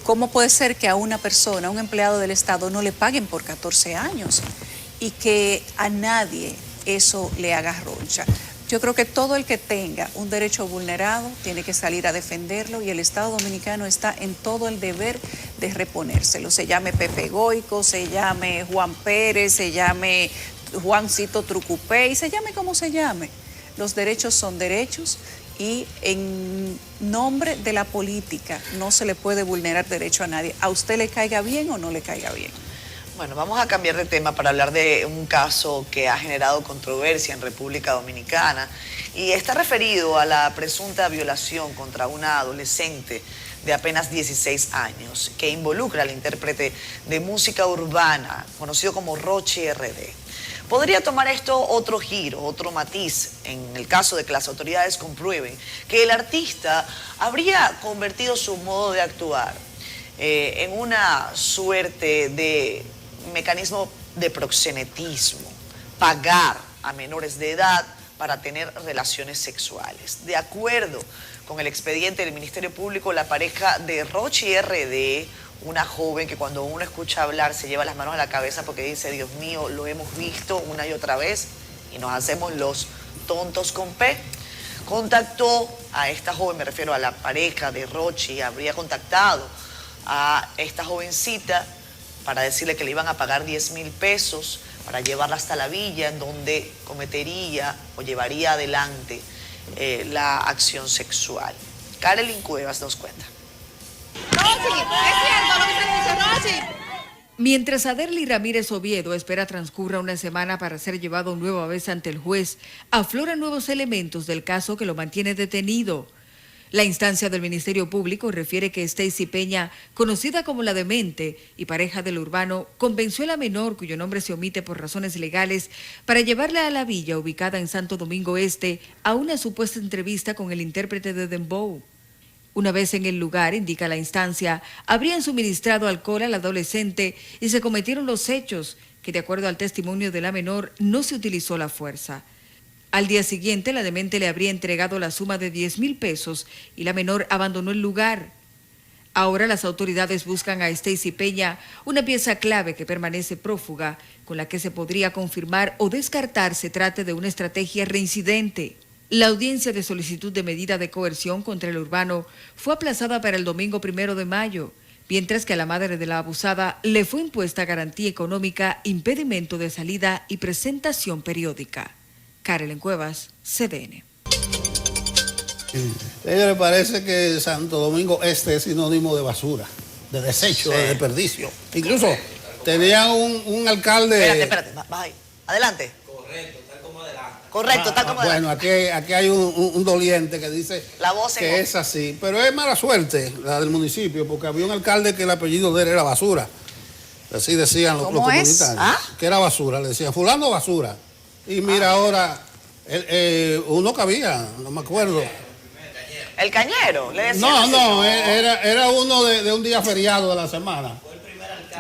¿cómo puede ser que a una persona, a un empleado del Estado, no le paguen por 14 años y que a nadie eso le haga roncha? Yo creo que todo el que tenga un derecho vulnerado tiene que salir a defenderlo, y el Estado Dominicano está en todo el deber de reponérselo. Se llame Pepe Goico, se llame Juan Pérez, se llame Juancito Trucupey, se llame como se llame. Los derechos son derechos, y en nombre de la política no se le puede vulnerar derecho a nadie. A usted le caiga bien o no le caiga bien. Bueno, vamos a cambiar de tema para hablar de un caso que ha generado controversia en República Dominicana, y está referido a la presunta violación contra una adolescente de apenas 16 años que involucra al intérprete de música urbana conocido como Rochi RD. Podría tomar esto otro giro, otro matiz, en el caso de que las autoridades comprueben que el artista habría convertido su modo de actuar en una suerte de mecanismo de proxenetismo, pagar a menores de edad para tener relaciones sexuales. De acuerdo con el expediente del Ministerio Público, la pareja de Rochi RD, una joven que cuando uno escucha hablar se lleva las manos a la cabeza porque dice, Dios mío, lo hemos visto una y otra vez y nos hacemos los tontos con P, contactó a esta joven, me refiero a la pareja de Rochi, habría contactado a esta jovencita para decirle que le iban a pagar 10,000 pesos para llevarla hasta la villa en donde cometería o llevaría adelante la acción sexual. Karelyn Cuevas nos cuenta. Mientras Aderly Ramírez Oviedo espera transcurra una semana para ser llevado nueva vez ante el juez, afloran nuevos elementos del caso que lo mantiene detenido. La instancia del Ministerio Público refiere que Stacy Peña, conocida como la Demente y pareja del urbano, convenció a la menor, cuyo nombre se omite por razones legales, para llevarla a la villa ubicada en Santo Domingo Este a una supuesta entrevista con el intérprete de Dembow. Una vez en el lugar, indica la instancia, habrían suministrado alcohol al adolescente y se cometieron los hechos, que de acuerdo al testimonio de la menor no se utilizó la fuerza. Al día siguiente, la Demente le habría entregado la suma de 10,000 pesos y la menor abandonó el lugar. Ahora las autoridades buscan a Stacy Peña, una pieza clave que permanece prófuga, con la que se podría confirmar o descartar se trate de una estrategia reincidente. La audiencia de solicitud de medida de coerción contra el urbano fue aplazada para el domingo 1 de mayo, mientras que a la madre de la abusada le fue impuesta garantía económica, impedimento de salida y presentación periódica. Karelyn Cuevas, CDN. A ella le parece que Santo Domingo Este es sinónimo de basura, de desecho, de desperdicio. Incluso tenían un alcalde... Espérate, baja ahí. Adelante. Correcto, tal como bueno, aquí hay un doliente que dice la voz que es así, pero es mala suerte la del municipio, porque había un alcalde que el apellido de él era Basura. Así decían los comunitarios. ¿Ah? Que era Basura, le decían, fulano Basura. Y mira ahora, uno que había, no me acuerdo. ¿El Cañero? ¿Le decían no, era uno de un día feriado de la semana.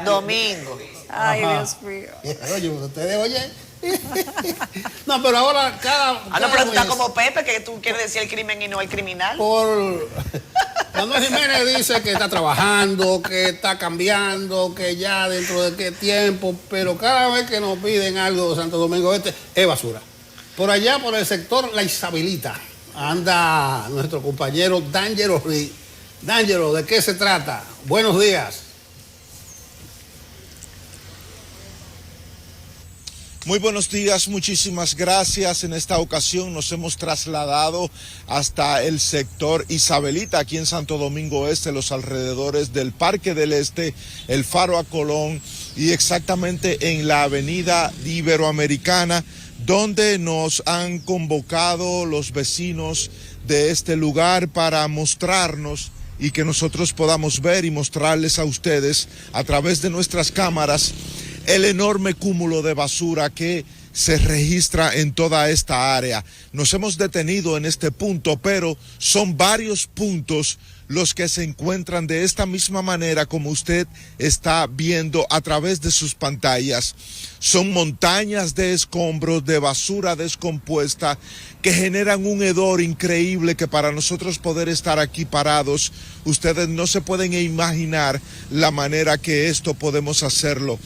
Domingo. Ay, Dios mío. Oye, ustedes oyen. No, pero ahora cada no, pero tú estás como Pepe, que tú quieres decir el crimen y no el criminal. Manuel Jiménez dice que está trabajando, que está cambiando, que ya dentro de qué tiempo, pero cada vez que nos piden algo de Santo Domingo Este es basura. Por allá, por el sector La Isabelita, anda nuestro compañero D'Angelo Ruiz. D'Angelo, ¿de qué se trata? Buenos días. Muy buenos días, muchísimas gracias. En esta ocasión nos hemos trasladado hasta el sector Isabelita, aquí en Santo Domingo Este, los alrededores del Parque del Este, el Faro a Colón y exactamente en la avenida Iberoamericana, donde nos han convocado los vecinos de este lugar para mostrarnos y que nosotros podamos ver y mostrarles a ustedes a través de nuestras cámaras el enorme cúmulo de basura que se registra en toda esta área. Nos hemos detenido en este punto, pero son varios puntos los que se encuentran de esta misma manera como usted está viendo a través de sus pantallas. Son montañas de escombros, de basura descompuesta, que generan un hedor increíble que para nosotros poder estar aquí parados, ustedes no se pueden imaginar la manera que esto podemos hacerlo.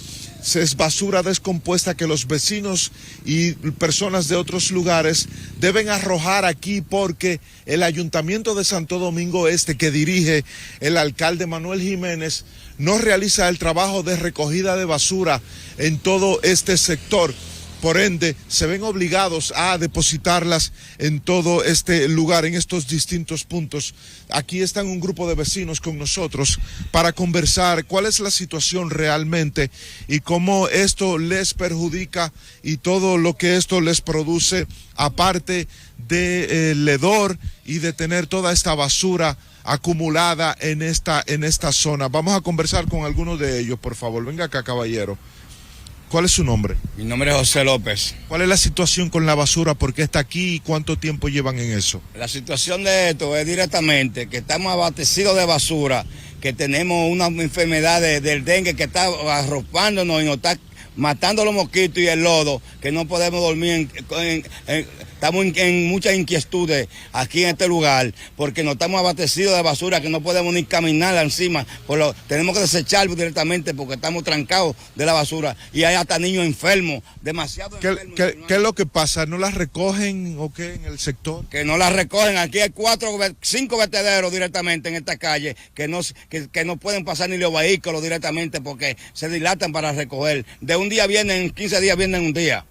Es basura descompuesta que los vecinos y personas de otros lugares deben arrojar aquí porque el Ayuntamiento de Santo Domingo Este, que dirige el alcalde Manuel Jiménez, no realiza el trabajo de recogida de basura en todo este sector. Por ende, se ven obligados a depositarlas en todo este lugar, en estos distintos puntos. Aquí están un grupo de vecinos con nosotros para conversar cuál es la situación realmente y cómo esto les perjudica y todo lo que esto les produce, aparte del hedor y de tener toda esta basura acumulada en esta zona. Vamos a conversar con algunos de ellos, por favor. Venga acá, caballero. ¿Cuál es su nombre? Mi nombre es José López. ¿Cuál es la situación con la basura? ¿Por qué está aquí y cuánto tiempo llevan en eso? La situación de esto es directamente que estamos abastecidos de basura, que tenemos una enfermedad del dengue que está arropándonos y nos está matando los mosquitos y el lodo, que no podemos dormir estamos en muchas inquietudes aquí en este lugar, porque no estamos abastecidos de basura, que no podemos ni caminar encima, tenemos que desecharlo directamente porque estamos trancados de la basura y hay hasta niños enfermos, demasiado enfermos. ¿Qué es lo que pasa? ¿No las recogen o qué en el sector? Que no las recogen, aquí hay 5 vertederos directamente en esta calle, que no pueden pasar ni los vehículos directamente porque se dilatan para recoger. De un día vienen, 15 días vienen un día.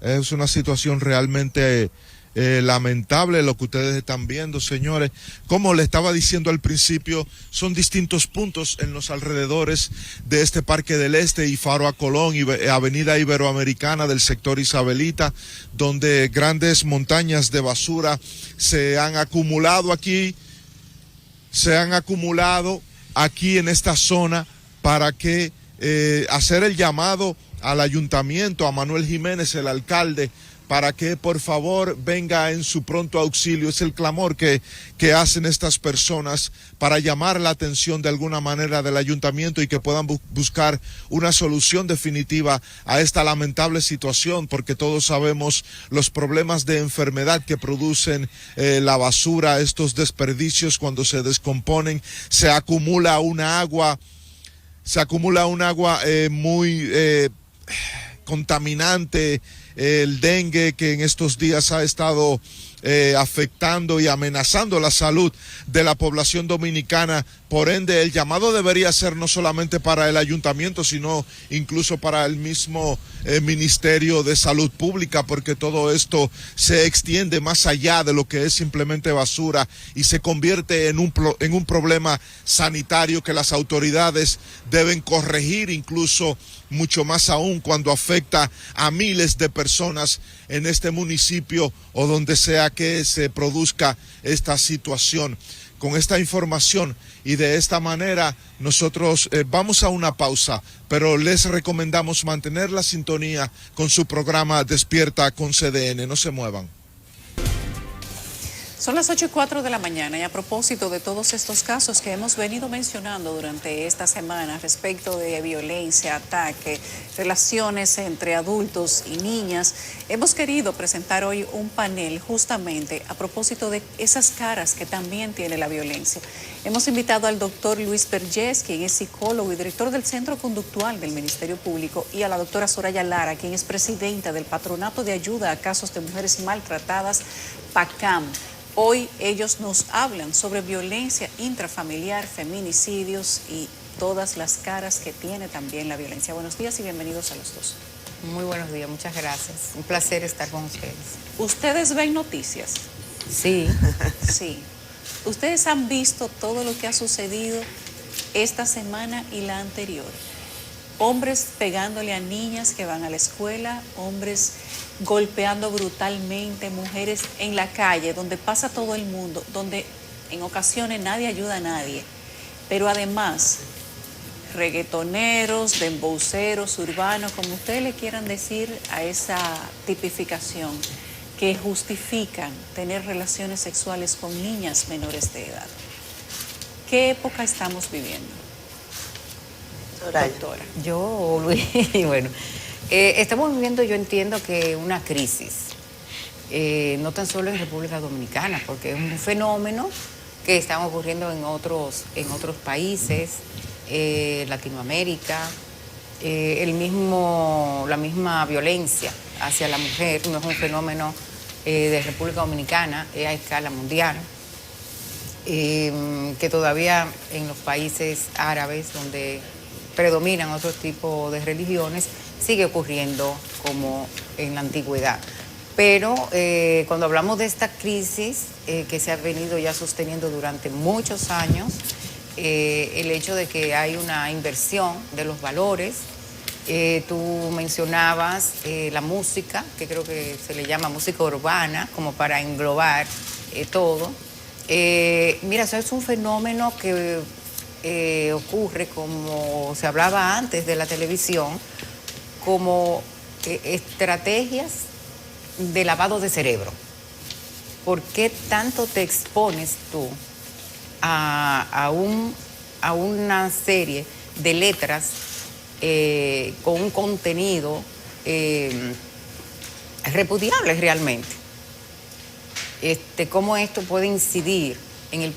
Es una situación realmente lamentable lo que ustedes están viendo, señores. Como le estaba diciendo al principio, son distintos puntos en los alrededores de este Parque del Este y Faro a Colón y Avenida Iberoamericana del sector Isabelita, donde grandes montañas de basura se han acumulado aquí en esta zona para que hacer el llamado al ayuntamiento, a Manuel Jiménez, el alcalde, para que por favor venga en su pronto auxilio. Es el clamor que hacen estas personas para llamar la atención de alguna manera del ayuntamiento y que puedan buscar una solución definitiva a esta lamentable situación, porque todos sabemos los problemas de enfermedad que producen la basura, estos desperdicios cuando se descomponen, se acumula un agua muy contaminante, el dengue que en estos días ha estado afectando y amenazando la salud de la población dominicana. Por ende, el llamado debería ser no solamente para el ayuntamiento, sino incluso para el mismo Ministerio de Salud Pública, porque todo esto se extiende más allá de lo que es simplemente basura y se convierte en un problema sanitario que las autoridades deben corregir, incluso mucho más aún cuando afecta a miles de personas en este municipio o donde sea que se produzca esta situación. Con esta información y de esta manera nosotros vamos a una pausa, pero les recomendamos mantener la sintonía con su programa Despierta con CDN. No se muevan. Son las 8:04 de la mañana y a propósito de todos estos casos que hemos venido mencionando durante esta semana respecto de violencia, ataque, relaciones entre adultos y niñas, hemos querido presentar hoy un panel justamente a propósito de esas caras que también tiene la violencia. Hemos invitado al doctor Luis Vergés, quien es psicólogo y director del Centro Conductual del Ministerio Público, y a la doctora Soraya Lara, quien es presidenta del Patronato de Ayuda a Casos de Mujeres Maltratadas, PACAM. Hoy ellos nos hablan sobre violencia intrafamiliar, feminicidios y todas las caras que tiene también la violencia. Buenos días y bienvenidos a los dos. Muy buenos días, muchas gracias. Un placer estar con ustedes. ¿Ustedes ven noticias? Sí. Sí. ¿Ustedes han visto todo lo que ha sucedido esta semana y la anterior? Hombres pegándole a niñas que van a la escuela, hombres golpeando brutalmente, mujeres en la calle, donde pasa todo el mundo, donde en ocasiones nadie ayuda a nadie. Pero además, reggaetoneros, dembowceros, urbanos, como ustedes le quieran decir a esa tipificación, que justifican tener relaciones sexuales con niñas menores de edad. ¿Qué época estamos viviendo? Doctora. Yo, Luis, bueno, estamos viviendo, yo entiendo que una crisis, no tan solo en República Dominicana, porque es un fenómeno que está ocurriendo en otros países, Latinoamérica, la misma violencia hacia la mujer no es un fenómeno de República Dominicana, es a escala mundial, que todavía en los países árabes donde predominan otros tipos de religiones, sigue ocurriendo como en la antigüedad. Pero cuando hablamos de esta crisis que se ha venido ya sosteniendo durante muchos años, el hecho de que hay una inversión de los valores, tú mencionabas la música, que creo que se le llama música urbana, como para englobar todo. Mira, eso es un fenómeno que ocurre, como se hablaba antes de la televisión, como estrategias de lavado de cerebro. ¿Por qué tanto te expones tú a una serie de letras con un contenido repudiable realmente? Cómo esto puede incidir en el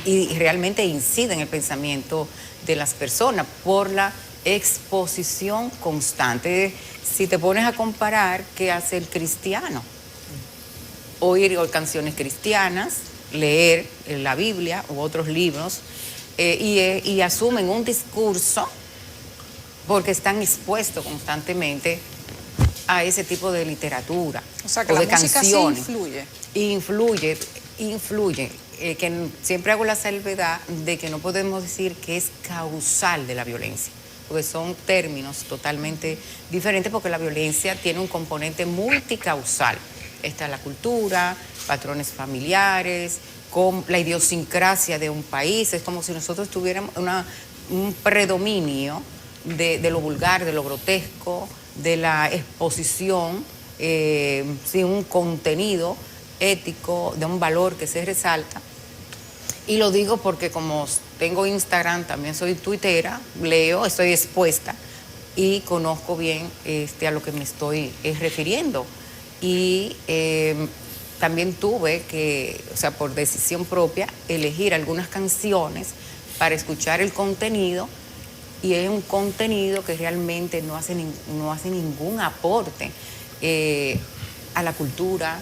y realmente incide en el pensamiento de las personas por la exposición constante. Si te pones a comparar, ¿qué hace el cristiano? Oír canciones cristianas, leer la Biblia u otros libros y asumen un discurso porque están expuestos constantemente a ese tipo de literatura, o sea, que o la de música canciones. Sí Influye. Que siempre hago la salvedad de que no podemos decir que es causal de la violencia, porque son términos totalmente diferentes, porque la violencia tiene un componente multicausal. Está la cultura, patrones familiares, con la idiosincrasia de un país. Es como si nosotros tuviéramos un predominio de lo vulgar, de lo grotesco, de la exposición sin un contenido ético, de un valor que se resalta. Y lo digo porque como tengo Instagram, también soy tuitera, leo, estoy expuesta y conozco bien a lo que me estoy refiriendo. Y también tuve que, o sea, por decisión propia, elegir algunas canciones para escuchar el contenido, y es un contenido que realmente no hace ningún aporte a la cultura,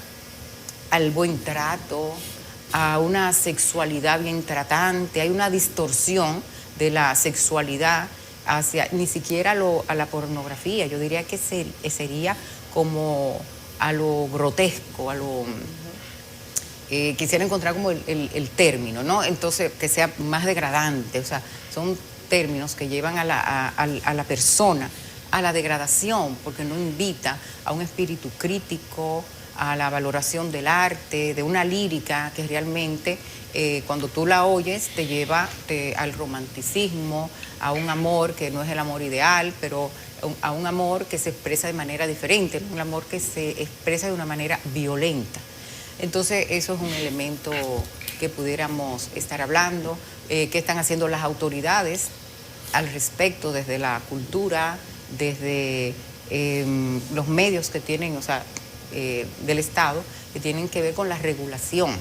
al buen trato, a una sexualidad bien tratante. Hay una distorsión de la sexualidad hacia, ni siquiera a la pornografía. Yo diría que sería como a lo grotesco, a lo... quisiera encontrar como el término, ¿no? Entonces, que sea más degradante. O sea, son términos que llevan a la persona a la degradación, porque no invita a un espíritu crítico, a la valoración del arte, de una lírica que realmente cuando tú la oyes te lleva al romanticismo, a un amor que no es el amor ideal, pero a un amor que se expresa de manera diferente, un amor que se expresa de una manera violenta. Entonces eso es un elemento que pudiéramos estar hablando, qué están haciendo las autoridades al respecto desde la cultura, desde los medios que tienen, del Estado, que tienen que ver con la regulación.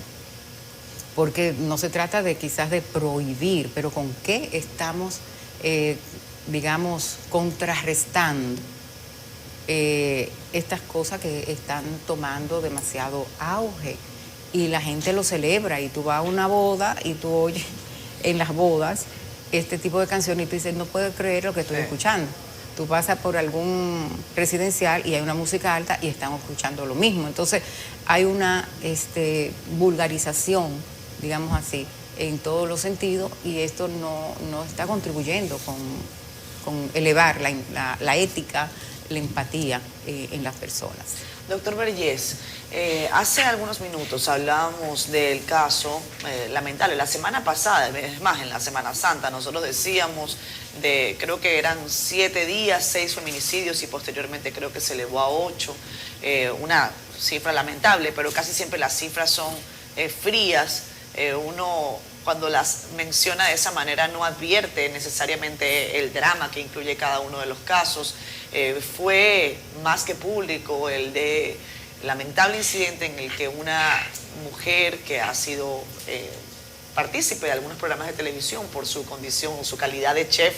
Porque no se trata de quizás de prohibir, pero con qué estamos, contrarrestando estas cosas que están tomando demasiado auge y la gente lo celebra, y tú vas a una boda y tú oyes en las bodas este tipo de canciones y tú dices, no puedo creer lo que estoy escuchando. Tú pasas por algún residencial y hay una música alta y están escuchando lo mismo. Entonces hay una vulgarización, digamos así, en todos los sentidos, y esto no está contribuyendo con elevar la ética, la empatía en las personas. Doctor Vergés, hace algunos minutos hablábamos del caso lamentable. La semana pasada, es más, en la Semana Santa, nosotros decíamos creo que eran 7 días, 6 feminicidios y posteriormente creo que se elevó a 8. Una cifra lamentable, pero casi siempre las cifras son frías. Uno, cuando las menciona de esa manera, no advierte necesariamente el drama que incluye cada uno de los casos. Fue más que público el de lamentable incidente en el que una mujer que ha sido partícipe de algunos programas de televisión por su condición o su calidad de chef,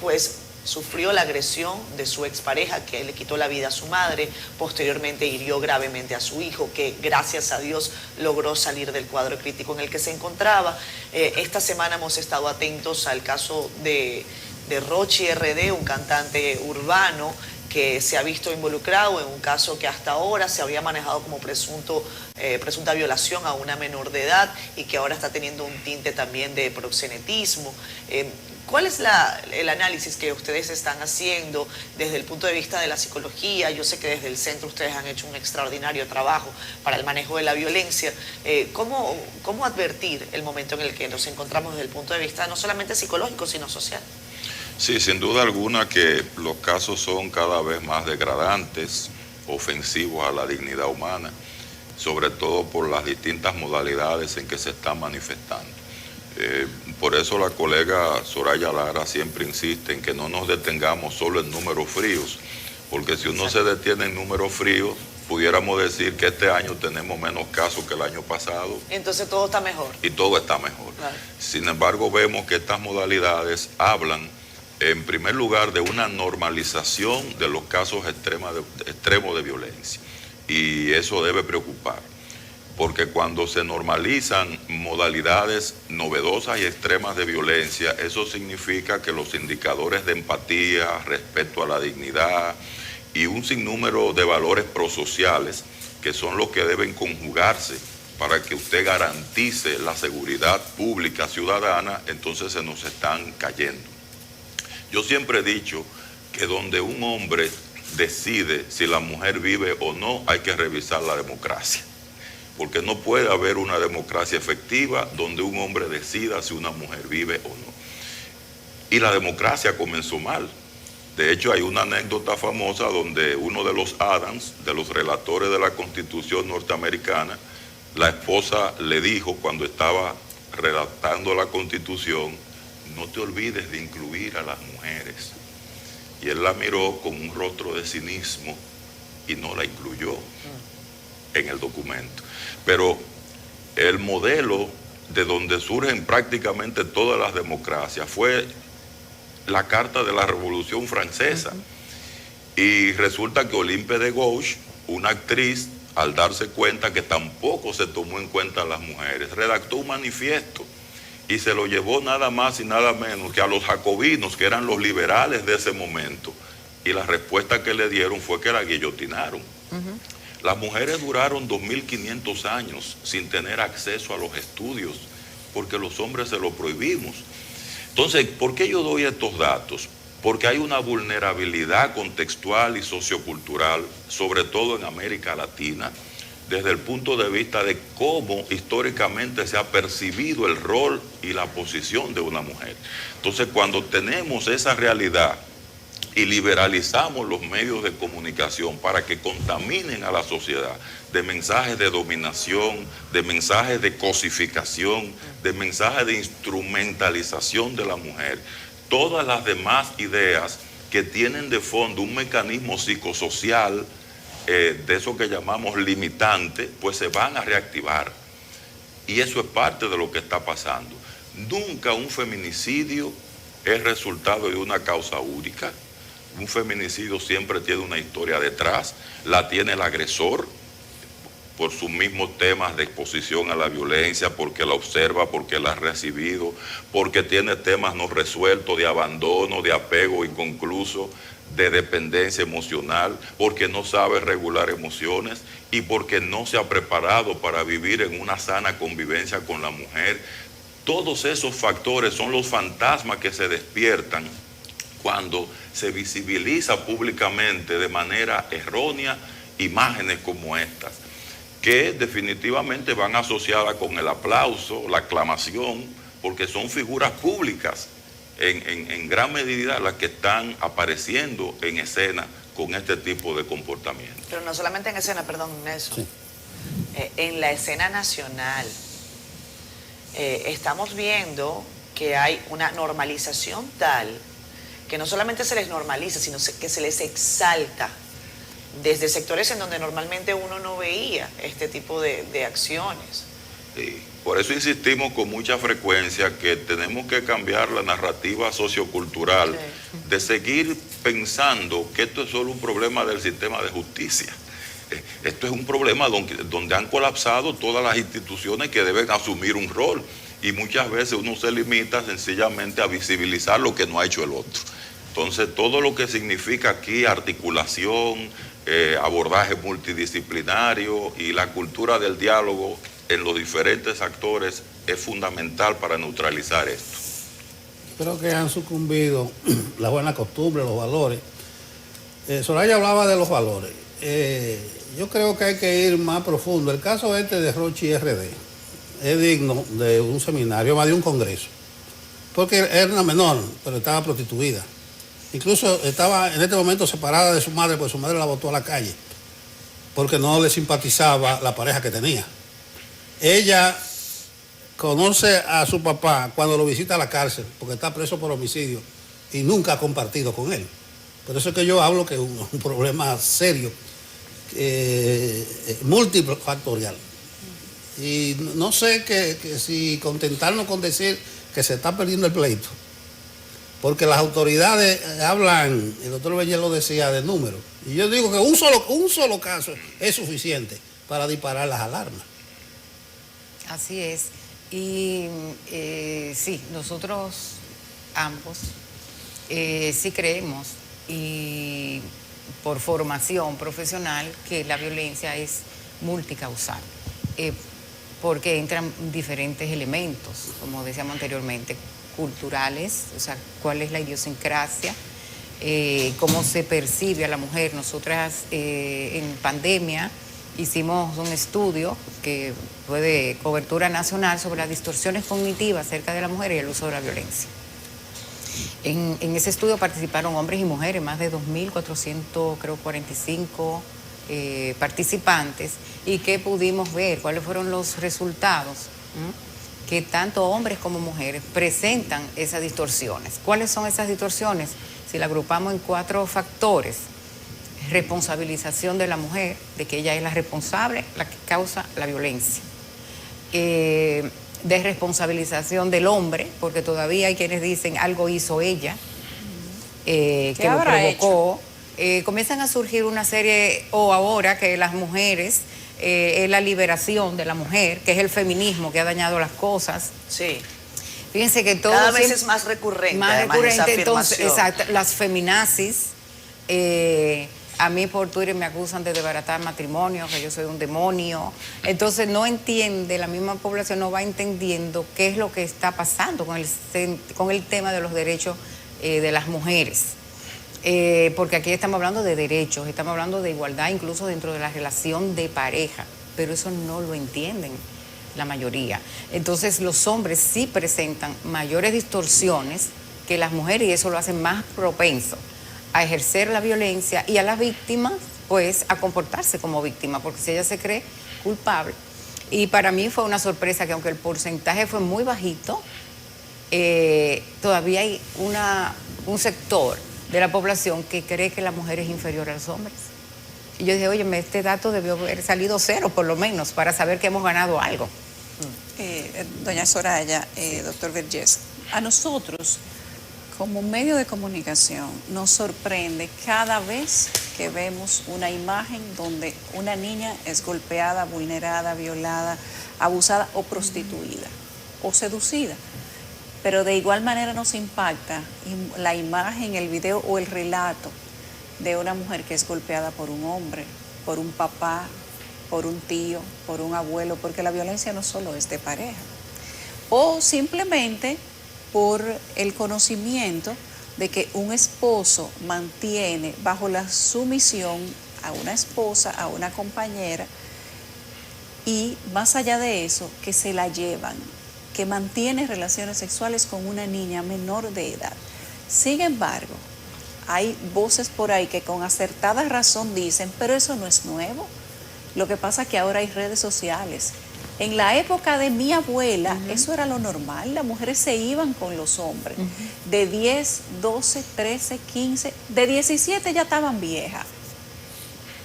pues sufrió la agresión de su expareja, que le quitó la vida a su madre, posteriormente hirió gravemente a su hijo, que gracias a Dios logró salir del cuadro crítico en el que se encontraba. Esta semana hemos estado atentos al caso de Rochi RD, un cantante urbano que se ha visto involucrado en un caso que hasta ahora se había manejado como presunta violación a una menor de edad y que ahora está teniendo un tinte también de proxenetismo. ¿Cuál es el análisis que ustedes están haciendo desde el punto de vista de la psicología? Yo sé que desde el centro ustedes han hecho un extraordinario trabajo para el manejo de la violencia. ¿Cómo advertir el momento en el que nos encontramos desde el punto de vista no solamente psicológico, sino social? Sí, sin duda alguna que los casos son cada vez más degradantes, ofensivos a la dignidad humana, sobre todo por las distintas modalidades en que se están manifestando. Por eso la colega Soraya Lara siempre insiste en que no nos detengamos solo en números fríos, porque si uno se detiene en números fríos, pudiéramos decir que este año tenemos menos casos que el año pasado. Entonces todo está mejor. Y todo está mejor. Claro. Sin embargo, vemos que estas modalidades hablan, en primer lugar, de una normalización de los casos extremos de violencia. Y eso debe preocupar, porque cuando se normalizan modalidades novedosas y extremas de violencia, eso significa que los indicadores de empatía, respeto a la dignidad y un sinnúmero de valores prosociales, que son los que deben conjugarse para que usted garantice la seguridad pública ciudadana, entonces se nos están cayendo. Yo siempre he dicho que donde un hombre decide si la mujer vive o no, hay que revisar la democracia. Porque no puede haber una democracia efectiva donde un hombre decida si una mujer vive o no. Y la democracia comenzó mal. De hecho, hay una anécdota famosa donde uno de los Adams, de los relatores de la Constitución norteamericana, la esposa le dijo cuando estaba redactando la Constitución, no te olvides de incluir a las mujeres. Y él la miró con un rostro de cinismo y no la incluyó en el documento. Pero el modelo de donde surgen prácticamente todas las democracias fue la Carta de la Revolución Francesa. Y resulta que Olympe de Gouges, una actriz, al darse cuenta que tampoco se tomó en cuenta a las mujeres, redactó un manifiesto y se lo llevó nada más y nada menos que a los jacobinos, que eran los liberales de ese momento. Y la respuesta que le dieron fue que la guillotinaron. Las mujeres duraron 2500 años sin tener acceso a los estudios, porque los hombres se lo prohibimos. Entonces, ¿por qué yo doy estos datos? Porque hay una vulnerabilidad contextual y sociocultural, sobre todo en América Latina, desde el punto de vista de cómo históricamente se ha percibido el rol y la posición de una mujer. Entonces, cuando tenemos esa realidad y liberalizamos los medios de comunicación para que contaminen a la sociedad de mensajes de dominación, de mensajes de cosificación, de mensajes de instrumentalización de la mujer. Todas las demás ideas que tienen de fondo un mecanismo psicosocial, de eso que llamamos limitante, pues se van a reactivar. Y eso es parte de lo que está pasando. Nunca un feminicidio es resultado de una causa única. Un feminicidio siempre tiene una historia detrás, la tiene el agresor por sus mismos temas de exposición a la violencia, porque la observa, porque la ha recibido, porque tiene temas no resueltos de abandono, de apego inconcluso, de dependencia emocional, porque no sabe regular emociones y porque no se ha preparado para vivir en una sana convivencia con la mujer. Todos esos factores son los fantasmas que se despiertan cuando se visibiliza públicamente de manera errónea imágenes como estas, que definitivamente van asociadas con el aplauso, la aclamación, porque son figuras públicas en gran medida las que están apareciendo en escena con este tipo de comportamiento. Pero no solamente en escena, perdón, Nelson. Sí. En la escena nacional estamos viendo que hay una normalización tal que no solamente se les normaliza, sino que se les exalta desde sectores en donde normalmente uno no veía este tipo de acciones. Sí. Por eso insistimos con mucha frecuencia que tenemos que cambiar la narrativa sociocultural, de seguir pensando que esto es solo un problema del sistema de justicia. Esto es un problema donde han colapsado todas las instituciones que deben asumir un rol, y muchas veces uno se limita sencillamente a visibilizar lo que no ha hecho el otro. Entonces, todo lo que significa aquí articulación, abordaje multidisciplinario y la cultura del diálogo en los diferentes actores es fundamental para neutralizar esto. Creo que han sucumbido la buena costumbre, los valores. Soraya hablaba de los valores. Yo creo que hay que ir más profundo. El caso de Rochi RD es digno de un seminario, más de un congreso, porque era una menor, pero estaba prostituida. Incluso estaba en este momento separada de su madre, porque su madre la botó a la calle, porque no le simpatizaba la pareja que tenía. Ella conoce a su papá cuando lo visita a la cárcel, porque está preso por homicidio y nunca ha compartido con él. Por eso es que yo hablo que es un problema serio, multifactorial. Y no sé que si contentarnos con decir que se está perdiendo el pleito, porque las autoridades hablan, el doctor Beller lo decía, de números. Y yo digo que un solo caso es suficiente para disparar las alarmas. Así es. Y sí, nosotros ambos sí creemos, y por formación profesional, que la violencia es multicausal, porque entran diferentes elementos, como decíamos anteriormente, culturales, o sea, cuál es la idiosincrasia, cómo se percibe a la mujer. Nosotras en pandemia hicimos un estudio que fue de cobertura nacional sobre las distorsiones cognitivas acerca de la mujer y el uso de la violencia. En ese estudio participaron hombres y mujeres, más de 2.445 participantes, y que pudimos ver cuáles fueron los resultados, que tanto hombres como mujeres presentan esas distorsiones. ¿Cuáles son esas distorsiones? Si la agrupamos en 4 factores: responsabilización de la mujer, de que ella es la responsable, la que causa la violencia. Desresponsabilización del hombre, porque todavía hay quienes dicen algo hizo ella, que lo provocó. Comienzan a surgir una serie, o ahora que las mujeres, es la liberación de la mujer, que es el feminismo que ha dañado las cosas. Sí. Fíjense que todo cada vez es más recurrente. Más recurrente, esa entonces, exacto, las feminazis. A mí por Twitter me acusan de desbaratar matrimonio, que yo soy un demonio. Entonces no entiende, la misma población no va entendiendo qué es lo que está pasando con el tema de los derechos de las mujeres. Porque aquí estamos hablando de derechos, estamos hablando de igualdad incluso dentro de la relación de pareja, pero eso no lo entienden la mayoría. Entonces los hombres sí presentan mayores distorsiones que las mujeres, y eso lo hace más propenso a ejercer la violencia y a la víctima, pues, a comportarse como víctima, porque si ella se cree culpable. Y para mí fue una sorpresa que aunque el porcentaje fue muy bajito, todavía hay un sector de la población que cree que la mujer es inferior a los hombres. Y yo dije, oye, este dato debió haber salido 0 por lo menos, para saber que hemos ganado algo. Doña Soraya, doctor Vergés, a nosotros, como medio de comunicación, nos sorprende cada vez que vemos una imagen donde una niña es golpeada, vulnerada, violada, abusada o prostituida o seducida. Pero de igual manera nos impacta la imagen, el video o el relato de una mujer que es golpeada por un hombre, por un papá, por un tío, por un abuelo, porque la violencia no solo es de pareja. O simplemente por el conocimiento de que un esposo mantiene bajo la sumisión a una esposa, a una compañera, y más allá de eso, que se la llevan, que mantiene relaciones sexuales con una niña menor de edad. Sin embargo, hay voces por ahí que con acertada razón dicen, pero eso no es nuevo. Lo que pasa es que ahora hay redes sociales. En la época de mi abuela, eso era lo normal, las mujeres se iban con los hombres, de 10, 12, 13, 15, de 17 ya estaban viejas.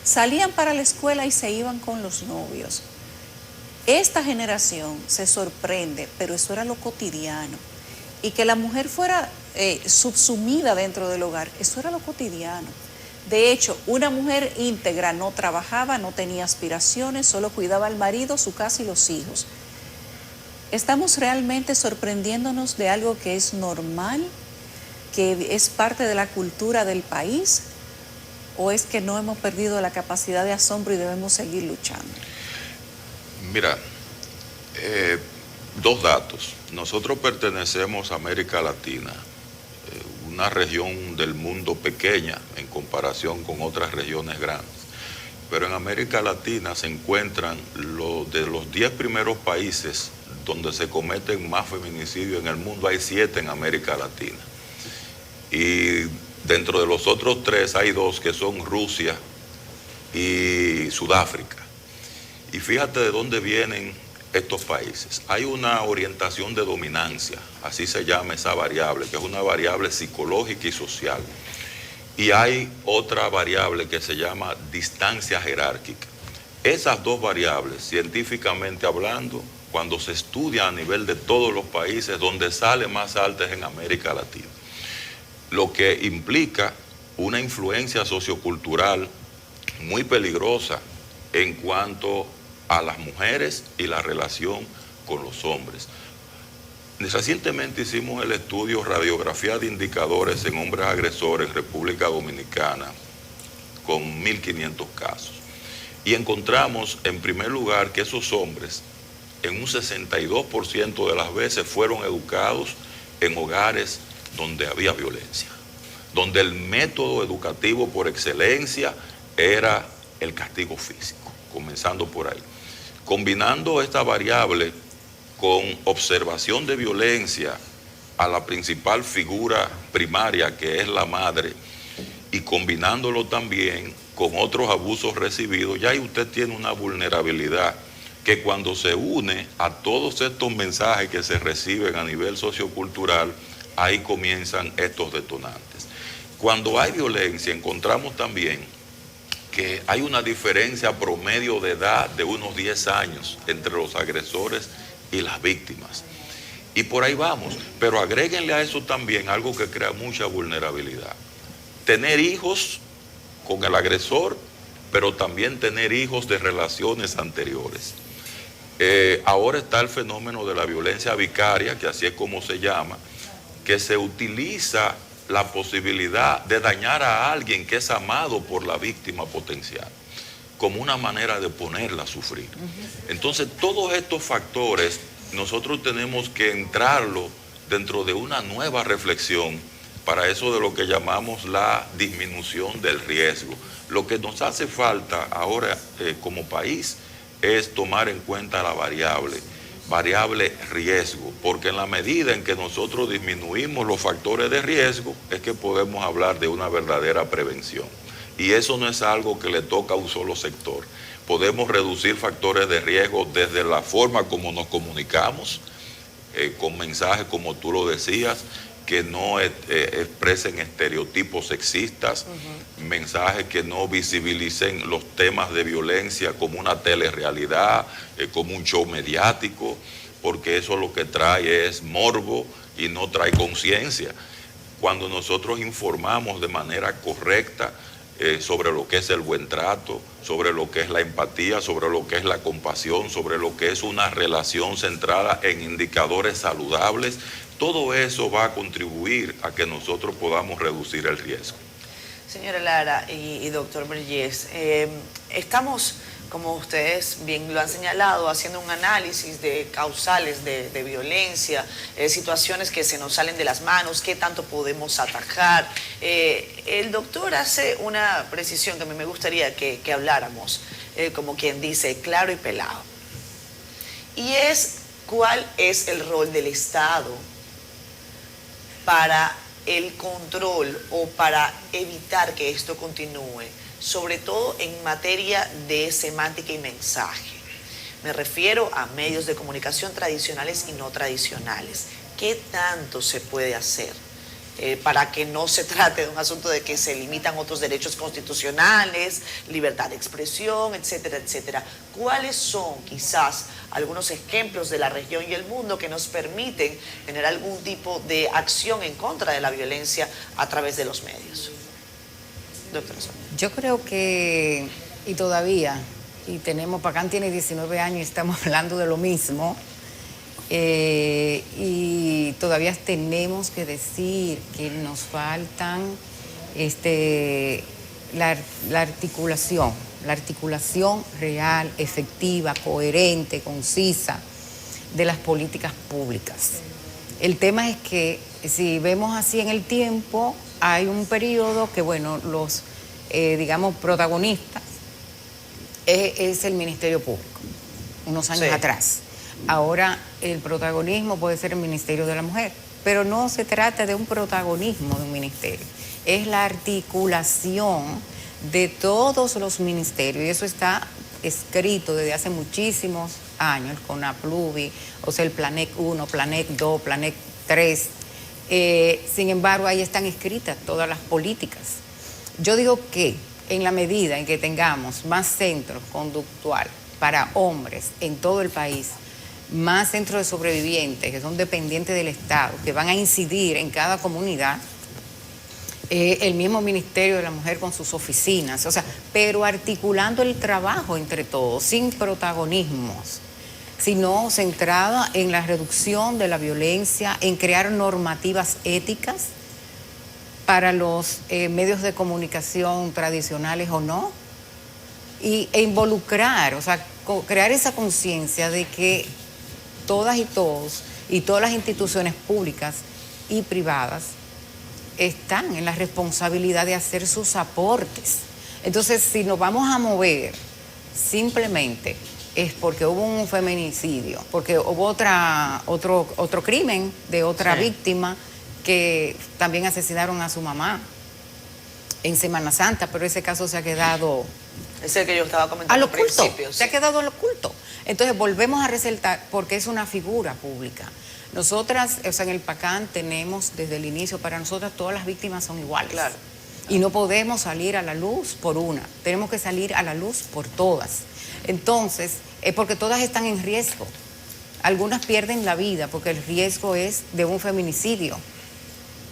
Salían para la escuela y se iban con los novios. Esta generación se sorprende, pero eso era lo cotidiano. Y que la mujer fuera subsumida dentro del hogar, eso era lo cotidiano. De hecho, una mujer íntegra no trabajaba, no tenía aspiraciones, solo cuidaba al marido, su casa y los hijos. ¿Estamos realmente sorprendiéndonos de algo que es normal, que es parte de la cultura del país? ¿O es que no hemos perdido la capacidad de asombro y debemos seguir luchando? Mira, 2 datos. Nosotros pertenecemos a América Latina, una región del mundo pequeña en comparación con otras regiones grandes. Pero en América Latina se encuentran de los 10 primeros países donde se cometen más feminicidios en el mundo, hay 7 en América Latina. Y dentro de los otros 3 hay 2 que son Rusia y Sudáfrica. Y fíjate de dónde vienen estos países. Hay una orientación de dominancia, así se llama esa variable, que es una variable psicológica y social. Y hay otra variable que se llama distancia jerárquica. Esas 2 variables, científicamente hablando, cuando se estudia a nivel de todos los países, donde sale más alta es en América Latina. Lo que implica una influencia sociocultural muy peligrosa en cuanto a las mujeres y la relación con los hombres. Recientemente hicimos el estudio Radiografía de Indicadores en Hombres Agresores en República Dominicana con 1.500 casos. Y encontramos, en primer lugar, que esos hombres, en un 62% de las veces, fueron educados en hogares donde había violencia, donde el método educativo por excelencia era el castigo físico, comenzando por ahí. Combinando esta variable con observación de violencia a la principal figura primaria, que es la madre, y combinándolo también con otros abusos recibidos, ya ahí usted tiene una vulnerabilidad que cuando se une a todos estos mensajes que se reciben a nivel sociocultural, ahí comienzan estos detonantes. Cuando hay violencia, encontramos también que hay una diferencia promedio de edad de unos 10 años entre los agresores y las víctimas. Y por ahí vamos, pero agréguenle a eso también algo que crea mucha vulnerabilidad. Tener hijos con el agresor, pero también tener hijos de relaciones anteriores. Ahora está el fenómeno de la violencia vicaria, que así es como se llama, que se utiliza la posibilidad de dañar a alguien que es amado por la víctima potencial, como una manera de ponerla a sufrir. Entonces, todos estos factores nosotros tenemos que entrarlo dentro de una nueva reflexión para eso de lo que llamamos la disminución del riesgo. Lo que nos hace falta ahora como país es tomar en cuenta la variable variable riesgo, porque en la medida en que nosotros disminuimos los factores de riesgo es que podemos hablar de una verdadera prevención. Y eso no es algo que le toca a un solo sector. Podemos reducir factores de riesgo desde la forma como nos comunicamos, con mensajes como tú lo decías, que no expresen estereotipos sexistas, mensajes que no visibilicen los temas de violencia como una telerrealidad, como un show mediático, porque eso lo que trae es morbo y no trae conciencia. Cuando nosotros informamos de manera correcta sobre lo que es el buen trato, sobre lo que es la empatía, sobre lo que es la compasión, sobre lo que es una relación centrada en indicadores saludables, todo eso va a contribuir a que nosotros podamos reducir el riesgo. Señora Lara y doctor Vergés, estamos, como ustedes bien lo han señalado, haciendo un análisis de causales de violencia, situaciones que se nos salen de las manos, qué tanto podemos atajar. El doctor hace una precisión que a mí me gustaría que habláramos, como quien dice, claro y pelado. Y es, ¿cuál es el rol del Estado para el control o para evitar que esto continúe, sobre todo en materia de semántica y mensaje? Me refiero a medios de comunicación tradicionales y no tradicionales. ¿Qué tanto se puede hacer para que no se trate de un asunto de que se limitan otros derechos constitucionales, libertad de expresión, etcétera, etcétera? ¿Cuáles son quizás algunos ejemplos de la región y el mundo que nos permiten tener algún tipo de acción en contra de la violencia a través de los medios? Doctora Sonia. Yo creo que, y todavía, Pacán tiene 19 años y estamos hablando de lo mismo, y todavía tenemos que decir que nos faltan la articulación real, efectiva, coherente, concisa de las políticas públicas. El tema es que si vemos así en el tiempo, hay un periodo que, bueno, los, digamos, protagonistas es el Ministerio Público, unos años atrás. Ahora el protagonismo puede ser el Ministerio de la Mujer, pero no se trata de un protagonismo de un ministerio, es la articulación de todos los ministerios, y eso está escrito desde hace muchísimos años, el CONAPLUVI, o sea, el PLANEC 1, PLANEC 2, PLANEC 3. Sin embargo, ahí están escritas todas las políticas. Yo digo que en la medida en que tengamos más centros conductuales para hombres en todo el país, más centros de sobrevivientes que son dependientes del Estado, que van a incidir en cada comunidad, el mismo Ministerio de la Mujer con sus oficinas, o sea, pero articulando el trabajo entre todos, sin protagonismos, sino centrada en la reducción de la violencia, en crear normativas éticas para los medios de comunicación tradicionales o no, e involucrar, o sea, crear esa conciencia de que todas y todos y todas las instituciones públicas y privadas están en la responsabilidad de hacer sus aportes. Entonces, si nos vamos a mover simplemente es porque hubo un feminicidio, porque hubo otro crimen de otra víctima que también asesinaron a su mamá en Semana Santa, pero ese caso se ha quedado... Es el que yo estaba comentando al principio. Se ha quedado al oculto. Entonces volvemos a resaltar porque es una figura pública. Nosotras, o sea, en el Pacán tenemos desde el inicio, para nosotras todas las víctimas son iguales. Claro. Y no podemos salir a la luz por una, tenemos que salir a la luz por todas. Entonces, es porque todas están en riesgo. Algunas pierden la vida porque el riesgo es de un feminicidio.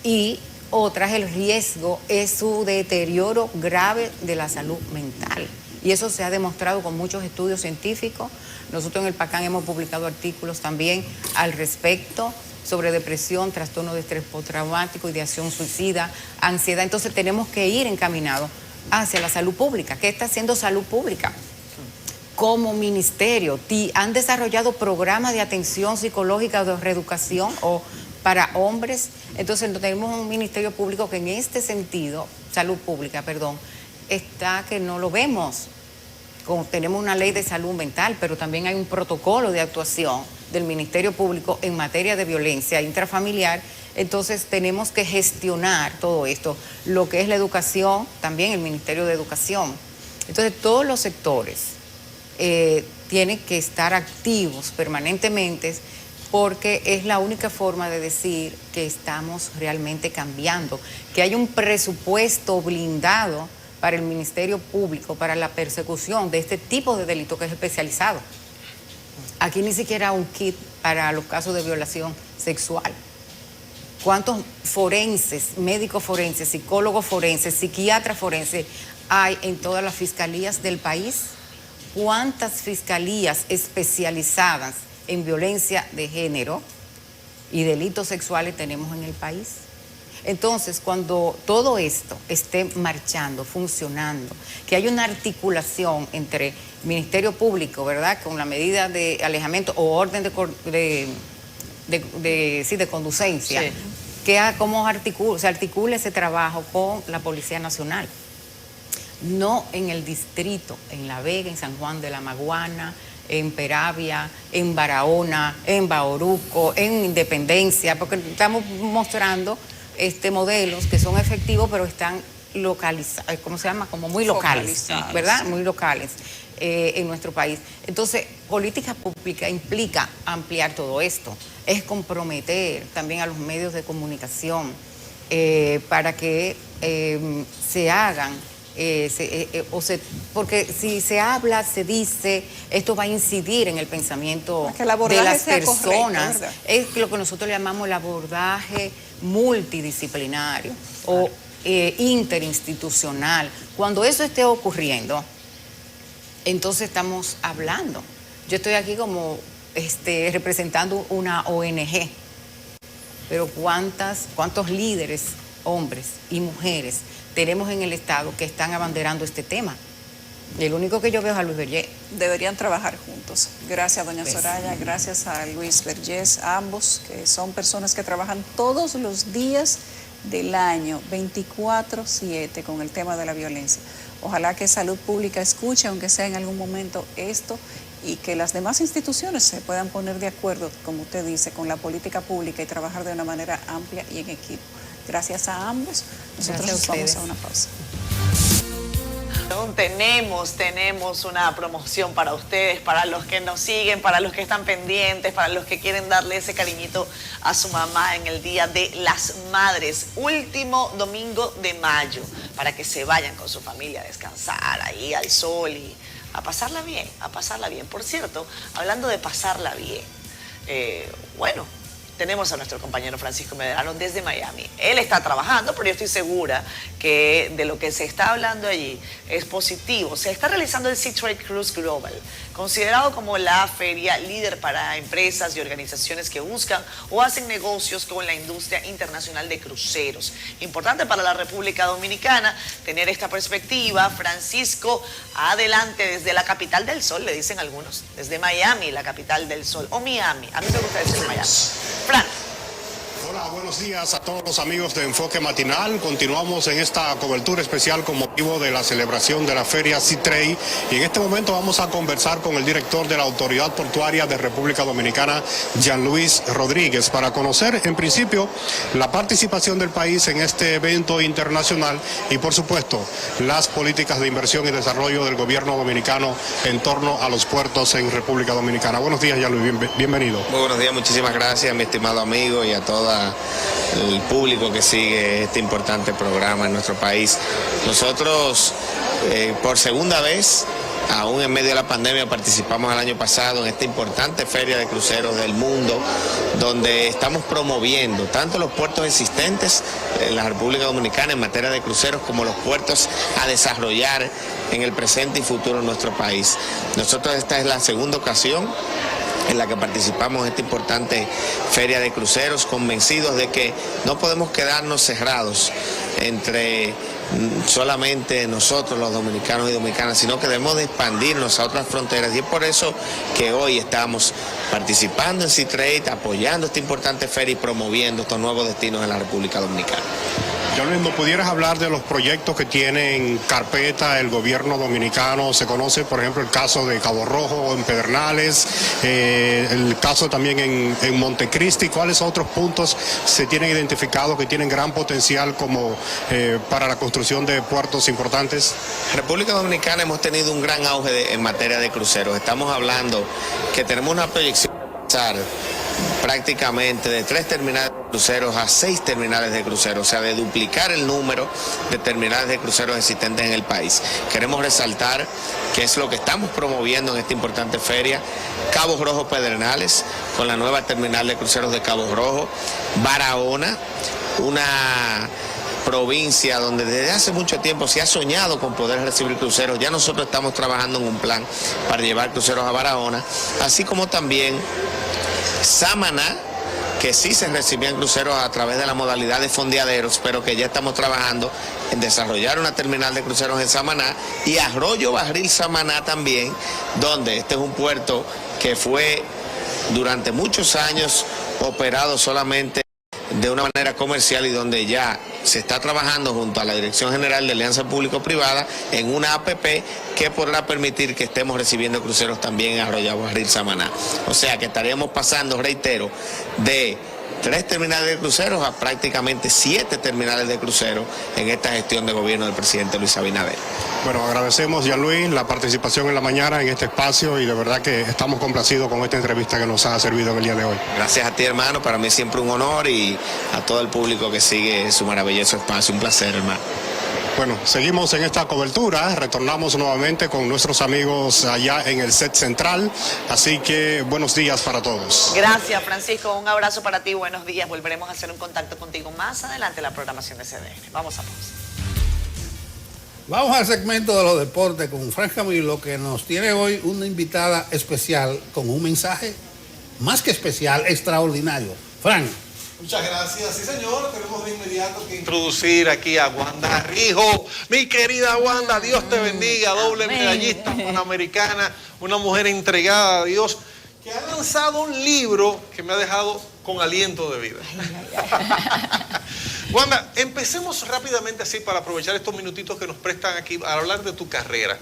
Y otras, el riesgo es su deterioro grave de la salud mental. Y eso se ha demostrado con muchos estudios científicos. Nosotros en el Pacán hemos publicado artículos también al respecto sobre depresión, trastorno de estrés postraumático, ideación suicida, ansiedad. Entonces tenemos que ir encaminados hacia la salud pública. ¿Qué está haciendo salud pública? Como ministerio, han desarrollado programas de atención psicológica o de reeducación o para hombres. Entonces tenemos un ministerio público que en este sentido, salud pública, perdón, está que no lo vemos. Tenemos una ley de salud mental, pero también hay un protocolo de actuación del Ministerio Público en materia de violencia intrafamiliar. Entonces tenemos que gestionar todo esto, lo que es la educación, también el Ministerio de Educación. Entonces todos los sectores tienen que estar activos permanentemente, porque es la única forma de decir que estamos realmente cambiando, que hay un presupuesto blindado para el Ministerio Público, para la persecución de este tipo de delito que es especializado. Aquí ni siquiera un kit para los casos de violación sexual. ¿Cuántos forenses, médicos forenses, psicólogos forenses, psiquiatras forenses hay en todas las fiscalías del país? ¿Cuántas fiscalías especializadas en violencia de género y delitos sexuales tenemos en el país? Entonces, cuando todo esto esté marchando, funcionando, que haya una articulación entre Ministerio Público, ¿verdad?, con la medida de alejamiento o orden de conducencia, sí, que cómo se articula ese trabajo con la Policía Nacional. No en el distrito, en La Vega, en San Juan de la Maguana, en Peravia, en Barahona, en Bauruco, en Independencia, porque estamos mostrando modelos que son efectivos, pero están localizados, ¿cómo se llama? Como muy locales, ¿verdad? Muy locales en nuestro país. Entonces, política pública implica ampliar todo esto, es comprometer también a los medios de comunicación para que se hagan, porque si se habla, se dice, esto va a incidir en el pensamiento de las personas. Correcto, es lo que nosotros llamamos el abordaje multidisciplinario o interinstitucional. Cuando eso esté ocurriendo, entonces estamos hablando. Yo estoy aquí como representando una ONG, pero ¿cuántos líderes, hombres y mujeres, tenemos en el Estado que están abanderando este tema? Y el único que yo veo es a Luis Vergés. Deberían trabajar juntos. Gracias, doña Soraya, gracias a Luis Vergés, ambos, que son personas que trabajan todos los días del año, 24/7, con el tema de la violencia. Ojalá que Salud Pública escuche, aunque sea en algún momento, esto, y que las demás instituciones se puedan poner de acuerdo, como usted dice, con la política pública y trabajar de una manera amplia y en equipo. Gracias a ambos. Nosotros nos vamos a una pausa. Tenemos una promoción para ustedes, para los que nos siguen, para los que están pendientes, para los que quieren darle ese cariñito a su mamá en el Día de las Madres, último domingo de mayo, para que se vayan con su familia a descansar ahí al sol y a pasarla bien, a pasarla bien. Por cierto, hablando de pasarla bien, tenemos a nuestro compañero Francisco Medrano desde Miami. Él está trabajando, pero yo estoy segura que de lo que se está hablando allí es positivo. Se está realizando el Sea Trade Cruise Global, considerado como la feria líder para empresas y organizaciones que buscan o hacen negocios con la industria internacional de cruceros. Importante para la República Dominicana tener esta perspectiva. Francisco, adelante desde la capital del sol, le dicen algunos, desde Miami, la capital del sol, o Miami. A mí me gusta decir Miami. Fran. Hola, buenos días a todos los amigos de Enfoque Matinal. Continuamos en esta cobertura especial con motivo de la celebración de la Feria Sea Trade, y en este momento vamos a conversar con el director de la Autoridad Portuaria de República Dominicana, Jean Luis Rodríguez, para conocer en principio la participación del país en este evento internacional y por supuesto las políticas de inversión y desarrollo del gobierno dominicano en torno a los puertos en República Dominicana. Buenos días, Jean Luis, bienvenido. Muy buenos días, muchísimas gracias, mi estimado amigo, y a toda el público que sigue este importante programa en nuestro país. Nosotros por segunda vez, aún en medio de la pandemia, participamos el año pasado en esta importante feria de cruceros del mundo, donde estamos promoviendo tanto los puertos existentes en la República Dominicana en materia de cruceros como los puertos a desarrollar en el presente y futuro en nuestro país. Nosotros, esta es la segunda ocasión en la que participamos en esta importante feria de cruceros, convencidos de que no podemos quedarnos cerrados entre solamente nosotros los dominicanos y dominicanas, sino que debemos de expandirnos a otras fronteras, y es por eso que hoy estamos participando en Sea Trade, apoyando esta importante feria y promoviendo estos nuevos destinos en la República Dominicana. John Luis, ¿no pudieras hablar de los proyectos que tiene en carpeta el gobierno dominicano? Se conoce, por ejemplo, el caso de Cabo Rojo en Pedernales, el caso también en Montecristi. ¿Cuáles otros puntos se tienen identificados que tienen gran potencial como para la construcción de puertos importantes? República Dominicana hemos tenido un gran auge en materia de cruceros. Estamos hablando que tenemos una proyección de pasar prácticamente de 3 terminales de cruceros a 6 terminales de cruceros, o sea, de duplicar el número de terminales de cruceros existentes en el país. Queremos resaltar que es lo que estamos promoviendo en esta importante feria: Cabo Rojo Pedernales, con la nueva terminal de cruceros de Cabo Rojo; Barahona, una provincia donde desde hace mucho tiempo se ha soñado con poder recibir cruceros. Ya nosotros estamos trabajando en un plan para llevar cruceros a Barahona, así como también Samaná, que sí se recibían cruceros a través de la modalidad de fondeaderos, pero que ya estamos trabajando en desarrollar una terminal de cruceros en Samaná, y Arroyo Barril Samaná también, donde este es un puerto que fue durante muchos años operado solamente de una manera comercial y donde ya se está trabajando junto a la Dirección General de Alianza Público-Privada en una APP que podrá permitir que estemos recibiendo cruceros también en Arroyo Barril Samaná. O sea que estaríamos pasando, reitero, de 3 terminales de cruceros a prácticamente 7 terminales de cruceros en esta gestión de gobierno del presidente Luis Abinader. Bueno, agradecemos, Jean Luis, la participación en la mañana en este espacio, y de verdad que estamos complacidos con esta entrevista que nos ha servido en el día de hoy. Gracias a ti, hermano, para mí es siempre un honor, y a todo el público que sigue su maravilloso espacio. Un placer, hermano. Bueno, seguimos en esta cobertura, retornamos nuevamente con nuestros amigos allá en el set central, así que buenos días para todos. Gracias, Francisco, un abrazo para ti, buenos días. Volveremos a hacer un contacto contigo más adelante en la programación de CDN. Vamos a pausa. Vamos al segmento de los deportes con Fran Camilo, que nos tiene hoy una invitada especial con un mensaje más que especial, extraordinario. Fran. Muchas gracias. Sí, señor, tenemos de inmediato que introducir aquí a Wanda Rijo. Mi querida Wanda, Dios te bendiga, doble medallista panamericana, una mujer entregada a Dios, que ha lanzado un libro que me ha dejado con aliento de vida. Wanda, empecemos rápidamente así para aprovechar estos minutitos que nos prestan aquí a hablar de tu carrera.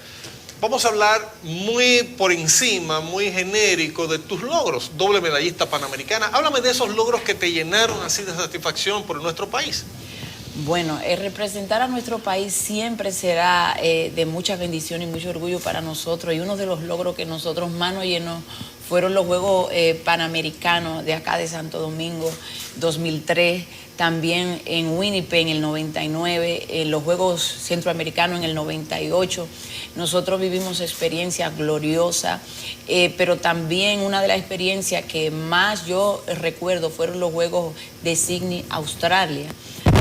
Vamos a hablar muy por encima, muy genérico de tus logros, doble medallista panamericana. Háblame de esos logros que te llenaron así de satisfacción por nuestro país. Bueno, representar a nuestro país siempre será de mucha bendición y mucho orgullo para nosotros, y uno de los logros que nosotros más nos llenó fueron los Juegos Panamericanos de acá de Santo Domingo, 2003, también en Winnipeg en el 99, en los Juegos Centroamericanos en el 98. Nosotros vivimos experiencias gloriosas, pero también una de las experiencias que más yo recuerdo fueron los Juegos de Sydney, Australia,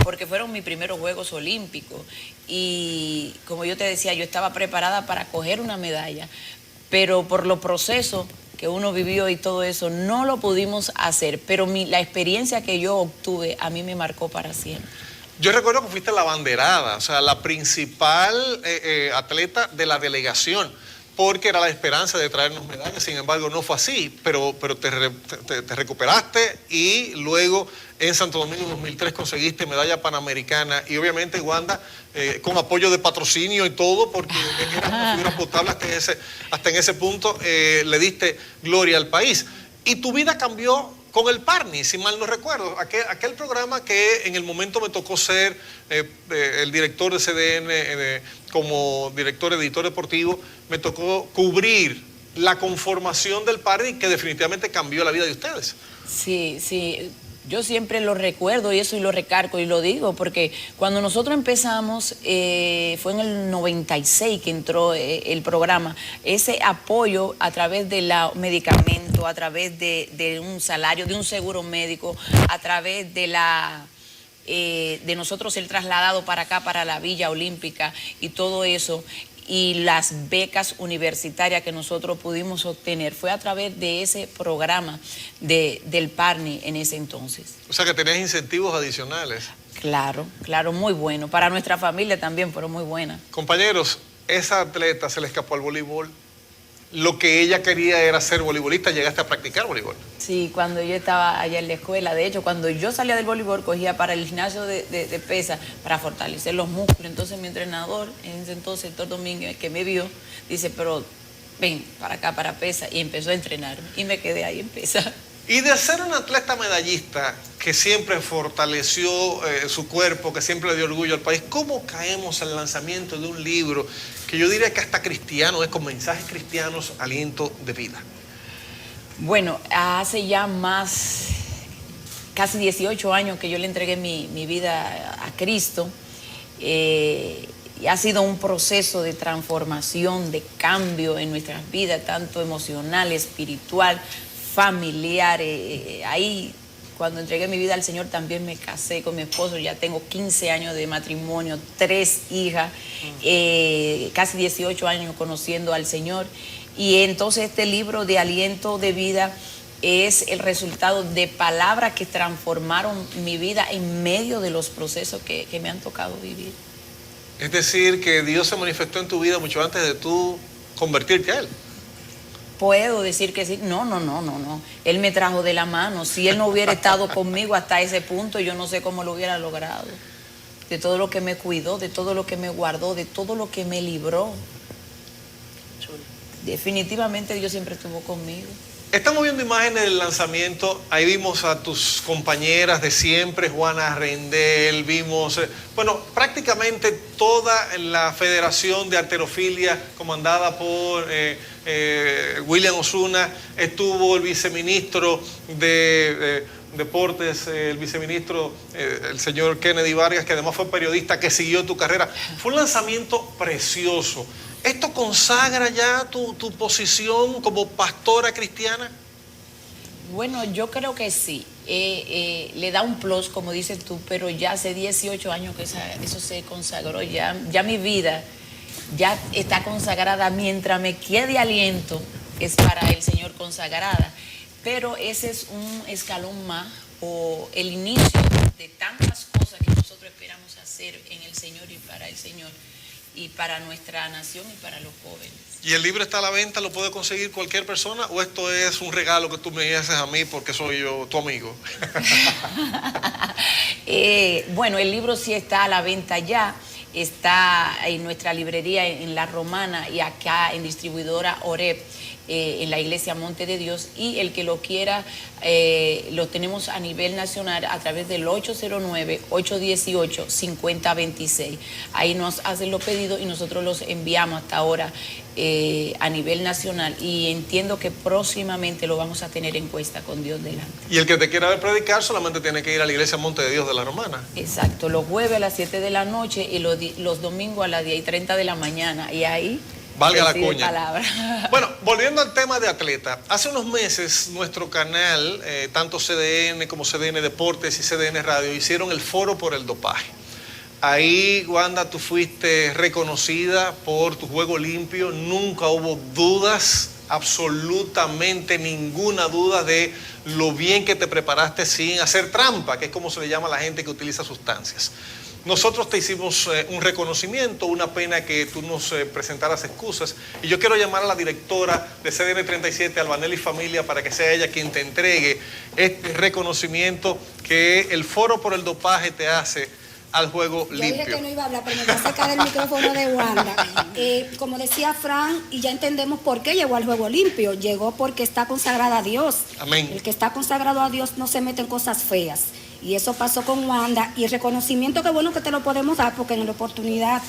porque fueron mis primeros Juegos Olímpicos, y como yo te decía, yo estaba preparada para coger una medalla, pero por los procesos que uno vivió y todo eso, no lo pudimos hacer, pero la experiencia que yo obtuve a mí me marcó para siempre. Yo recuerdo que fuiste la abanderada, o sea, la principal atleta de la delegación, porque era la esperanza de traernos medallas. Sin embargo, no fue así, pero te recuperaste, y luego en Santo Domingo en 2003 conseguiste medalla panamericana, y obviamente, Wanda, con apoyo de patrocinio y todo, porque eras una figura potable hasta en ese punto, le diste gloria al país. Y tu vida cambió con el Parni, si mal no recuerdo, aquel programa que en el momento me tocó ser el director de CDN, como director, editor deportivo, me tocó cubrir la conformación del Parni, que definitivamente cambió la vida de ustedes. Sí, sí. Yo siempre lo recuerdo y eso, y lo recargo y lo digo, porque cuando nosotros empezamos, fue en el 96 que entró el programa, ese apoyo a través de los medicamentos, a través de un salario, de un seguro médico, a través de de nosotros ser trasladados para acá, para la Villa Olímpica, y todo eso, y las becas universitarias que nosotros pudimos obtener, fue a través de ese programa del Parni en ese entonces. O sea que tenías incentivos adicionales. Claro, claro, muy bueno. Para nuestra familia también fueron muy buenas. Compañeros, esa atleta se le escapó al voleibol. lo que ella quería era ser voleibolista, llegaste a practicar voleibol. Sí, cuando yo estaba allá en la escuela, de hecho, cuando yo salía del voleibol, cogía para el gimnasio de pesa para fortalecer los músculos. Entonces mi entrenador, en ese entonces, Héctor Domínguez, que me vio, dice, pero ven para acá, para pesa, y empezó a entrenarme, y me quedé ahí en pesa. Y de ser un atleta medallista que siempre fortaleció su cuerpo, que siempre le dio orgullo al país, ¿cómo caemos al lanzamiento de un libro que yo diría que hasta cristiano es, con mensajes cristianos, aliento de vida? Bueno, hace ya casi 18 años que yo le entregué mi vida a Cristo. Y ha sido un proceso de transformación, de cambio en nuestras vidas, tanto emocional, espiritual, familiar. Ahí, cuando entregué mi vida al Señor, también me casé con mi esposo. Ya tengo 15 años de matrimonio, 3 hijas, casi 18 años conociendo al Señor. Y entonces este libro de aliento de vida es el resultado de palabras que transformaron mi vida en medio de los procesos que me han tocado vivir. Es decir, que Dios se manifestó en tu vida mucho antes de tú convertirte a Él. Puedo decir que sí. No. Él me trajo de la mano. Si Él no hubiera estado conmigo hasta ese punto, yo no sé cómo lo hubiera logrado. De todo lo que me cuidó, de todo lo que me guardó, de todo lo que me libró. Definitivamente Dios siempre estuvo conmigo. Estamos viendo imágenes del lanzamiento. Ahí vimos a tus compañeras de siempre, Juana Rendel, vimos, prácticamente toda la Federación de Halterofilia comandada por William Osuna. Estuvo el viceministro de Deportes, el viceministro, el señor Kennedy Vargas, que además fue periodista, que siguió tu carrera. Fue un lanzamiento precioso. ¿Esto consagra ya tu posición como pastora cristiana? Bueno, yo creo que sí. Le da un plus, como dices tú, pero ya hace 18 años que eso se consagró. Ya mi vida ya está consagrada. Mientras me quede aliento, es para el Señor consagrada. Pero ese es un escalón más, o el inicio de tantas cosas que nosotros esperamos hacer en el Señor y para el Señor, y para nuestra nación y para los jóvenes. ¿Y el libro está a la venta? ¿Lo puede conseguir cualquier persona? ¿O esto es un regalo que tú me haces a mí porque soy yo tu amigo? Bueno, el libro sí está a la venta ya. Está en nuestra librería en La Romana y acá en distribuidora Oreb, en la iglesia Monte de Dios. Y el que lo quiera, lo tenemos a nivel nacional a través del 809-818-5026. Ahí nos hacen los pedidos y nosotros los enviamos hasta ahora a nivel nacional. Y entiendo que próximamente lo vamos a tener en cuesta con Dios delante. Y el que te quiera ver predicar solamente tiene que ir a la iglesia Monte de Dios de La Romana. Exacto, los jueves a las 7 de la noche y los domingos a las 10:30 de la mañana. Y ahí... Valga la cuña. Bueno, volviendo al tema de atleta, hace unos meses nuestro canal, tanto CDN como CDN Deportes y CDN Radio, hicieron el foro por el dopaje. Ahí, Wanda, tú fuiste reconocida por tu juego limpio, nunca hubo dudas, absolutamente ninguna duda de lo bien que te preparaste sin hacer trampa, que es como se le llama a la gente que utiliza sustancias. Nosotros te hicimos un reconocimiento, una pena que tú nos presentaras excusas. Y yo quiero llamar a la directora de CDN 37, Albanelli Familia, para que sea ella quien te entregue este reconocimiento que el Foro por el Dopaje te hace al juego limpio. Yo dije que no iba a hablar, pero me voy a sacar el micrófono de Wanda. Como decía Fran, y ya entendemos por qué llegó al juego limpio. Llegó porque está consagrada a Dios. Amén. El que está consagrado a Dios no se mete en cosas feas. Y eso pasó con Wanda. Y el reconocimiento, que bueno que te lo podemos dar, porque en la oportunidad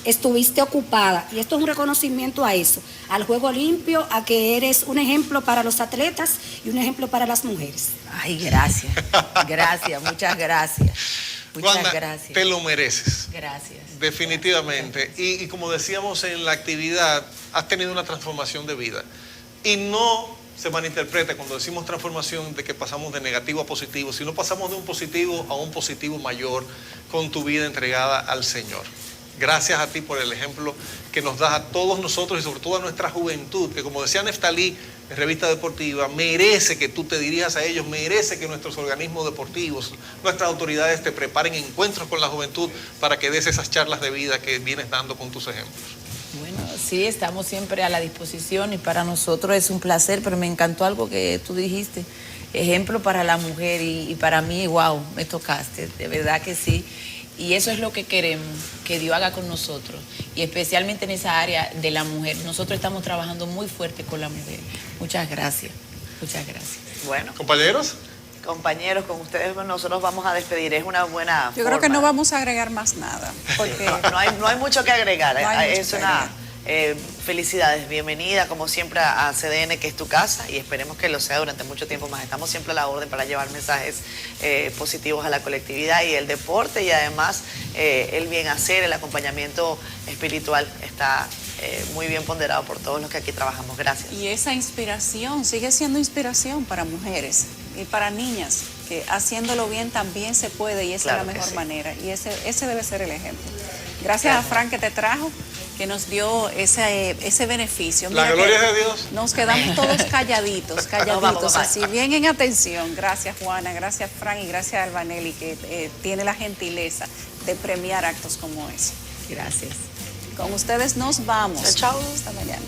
estuviste ocupada. Y esto es un reconocimiento a eso, al juego limpio, a que eres un ejemplo para los atletas y un ejemplo para las mujeres. Ay, gracias. Gracias, muchas gracias. Muchas Wanda, gracias. te lo mereces. Gracias. Definitivamente. Y como decíamos en la actividad, has tenido una transformación de vida. Y no se malinterpreta cuando decimos transformación de que pasamos de negativo a positivo, sino pasamos de un positivo a un positivo mayor con tu vida entregada al Señor. Gracias a ti por el ejemplo que nos das a todos nosotros y sobre todo a nuestra juventud, que como decía Neftalí en Revista Deportiva, merece que tú te dirijas a ellos, merece que nuestros organismos deportivos, nuestras autoridades te preparen encuentros con la juventud para que des esas charlas de vida que vienes dando con tus ejemplos. Bueno, Sí, estamos siempre a la disposición y para nosotros es un placer, pero me encantó algo que tú dijiste, ejemplo para la mujer y para mí, wow, me tocaste, de verdad que sí. Y eso es lo que queremos, que Dios haga con nosotros. Y especialmente en esa área de la mujer. Nosotros estamos trabajando muy fuerte con la mujer. Muchas gracias. Muchas gracias. Bueno. ¿Compañeros? Compañeros, con ustedes nosotros vamos a despedir. Es una buena Yo creo que no vamos a agregar más nada. Porque no hay mucho que agregar. No hay mucho es que una... agregar. Felicidades, bienvenida como siempre a CDN, que es tu casa, y esperemos que lo sea durante mucho tiempo más. Estamos siempre a la orden para llevar mensajes positivos a la colectividad y el deporte, y además el bien hacer, el acompañamiento espiritual está muy bien ponderado por todos los que aquí trabajamos. Gracias. Y esa inspiración sigue siendo inspiración para mujeres y para niñas, que haciéndolo bien también se puede, y esa Claro es la que mejor sí. manera, y ese debe ser el ejemplo. Gracias a Frank que te trajo, que nos dio ese beneficio. La Mira gloria que es de Dios. Nos quedamos todos calladitos, Vamos. así bien en atención. Gracias, Juana, gracias, Frank, y gracias a Albanelli, que tiene la gentileza de premiar actos como ese. Gracias. Con ustedes nos vamos. Chao. Hasta mañana.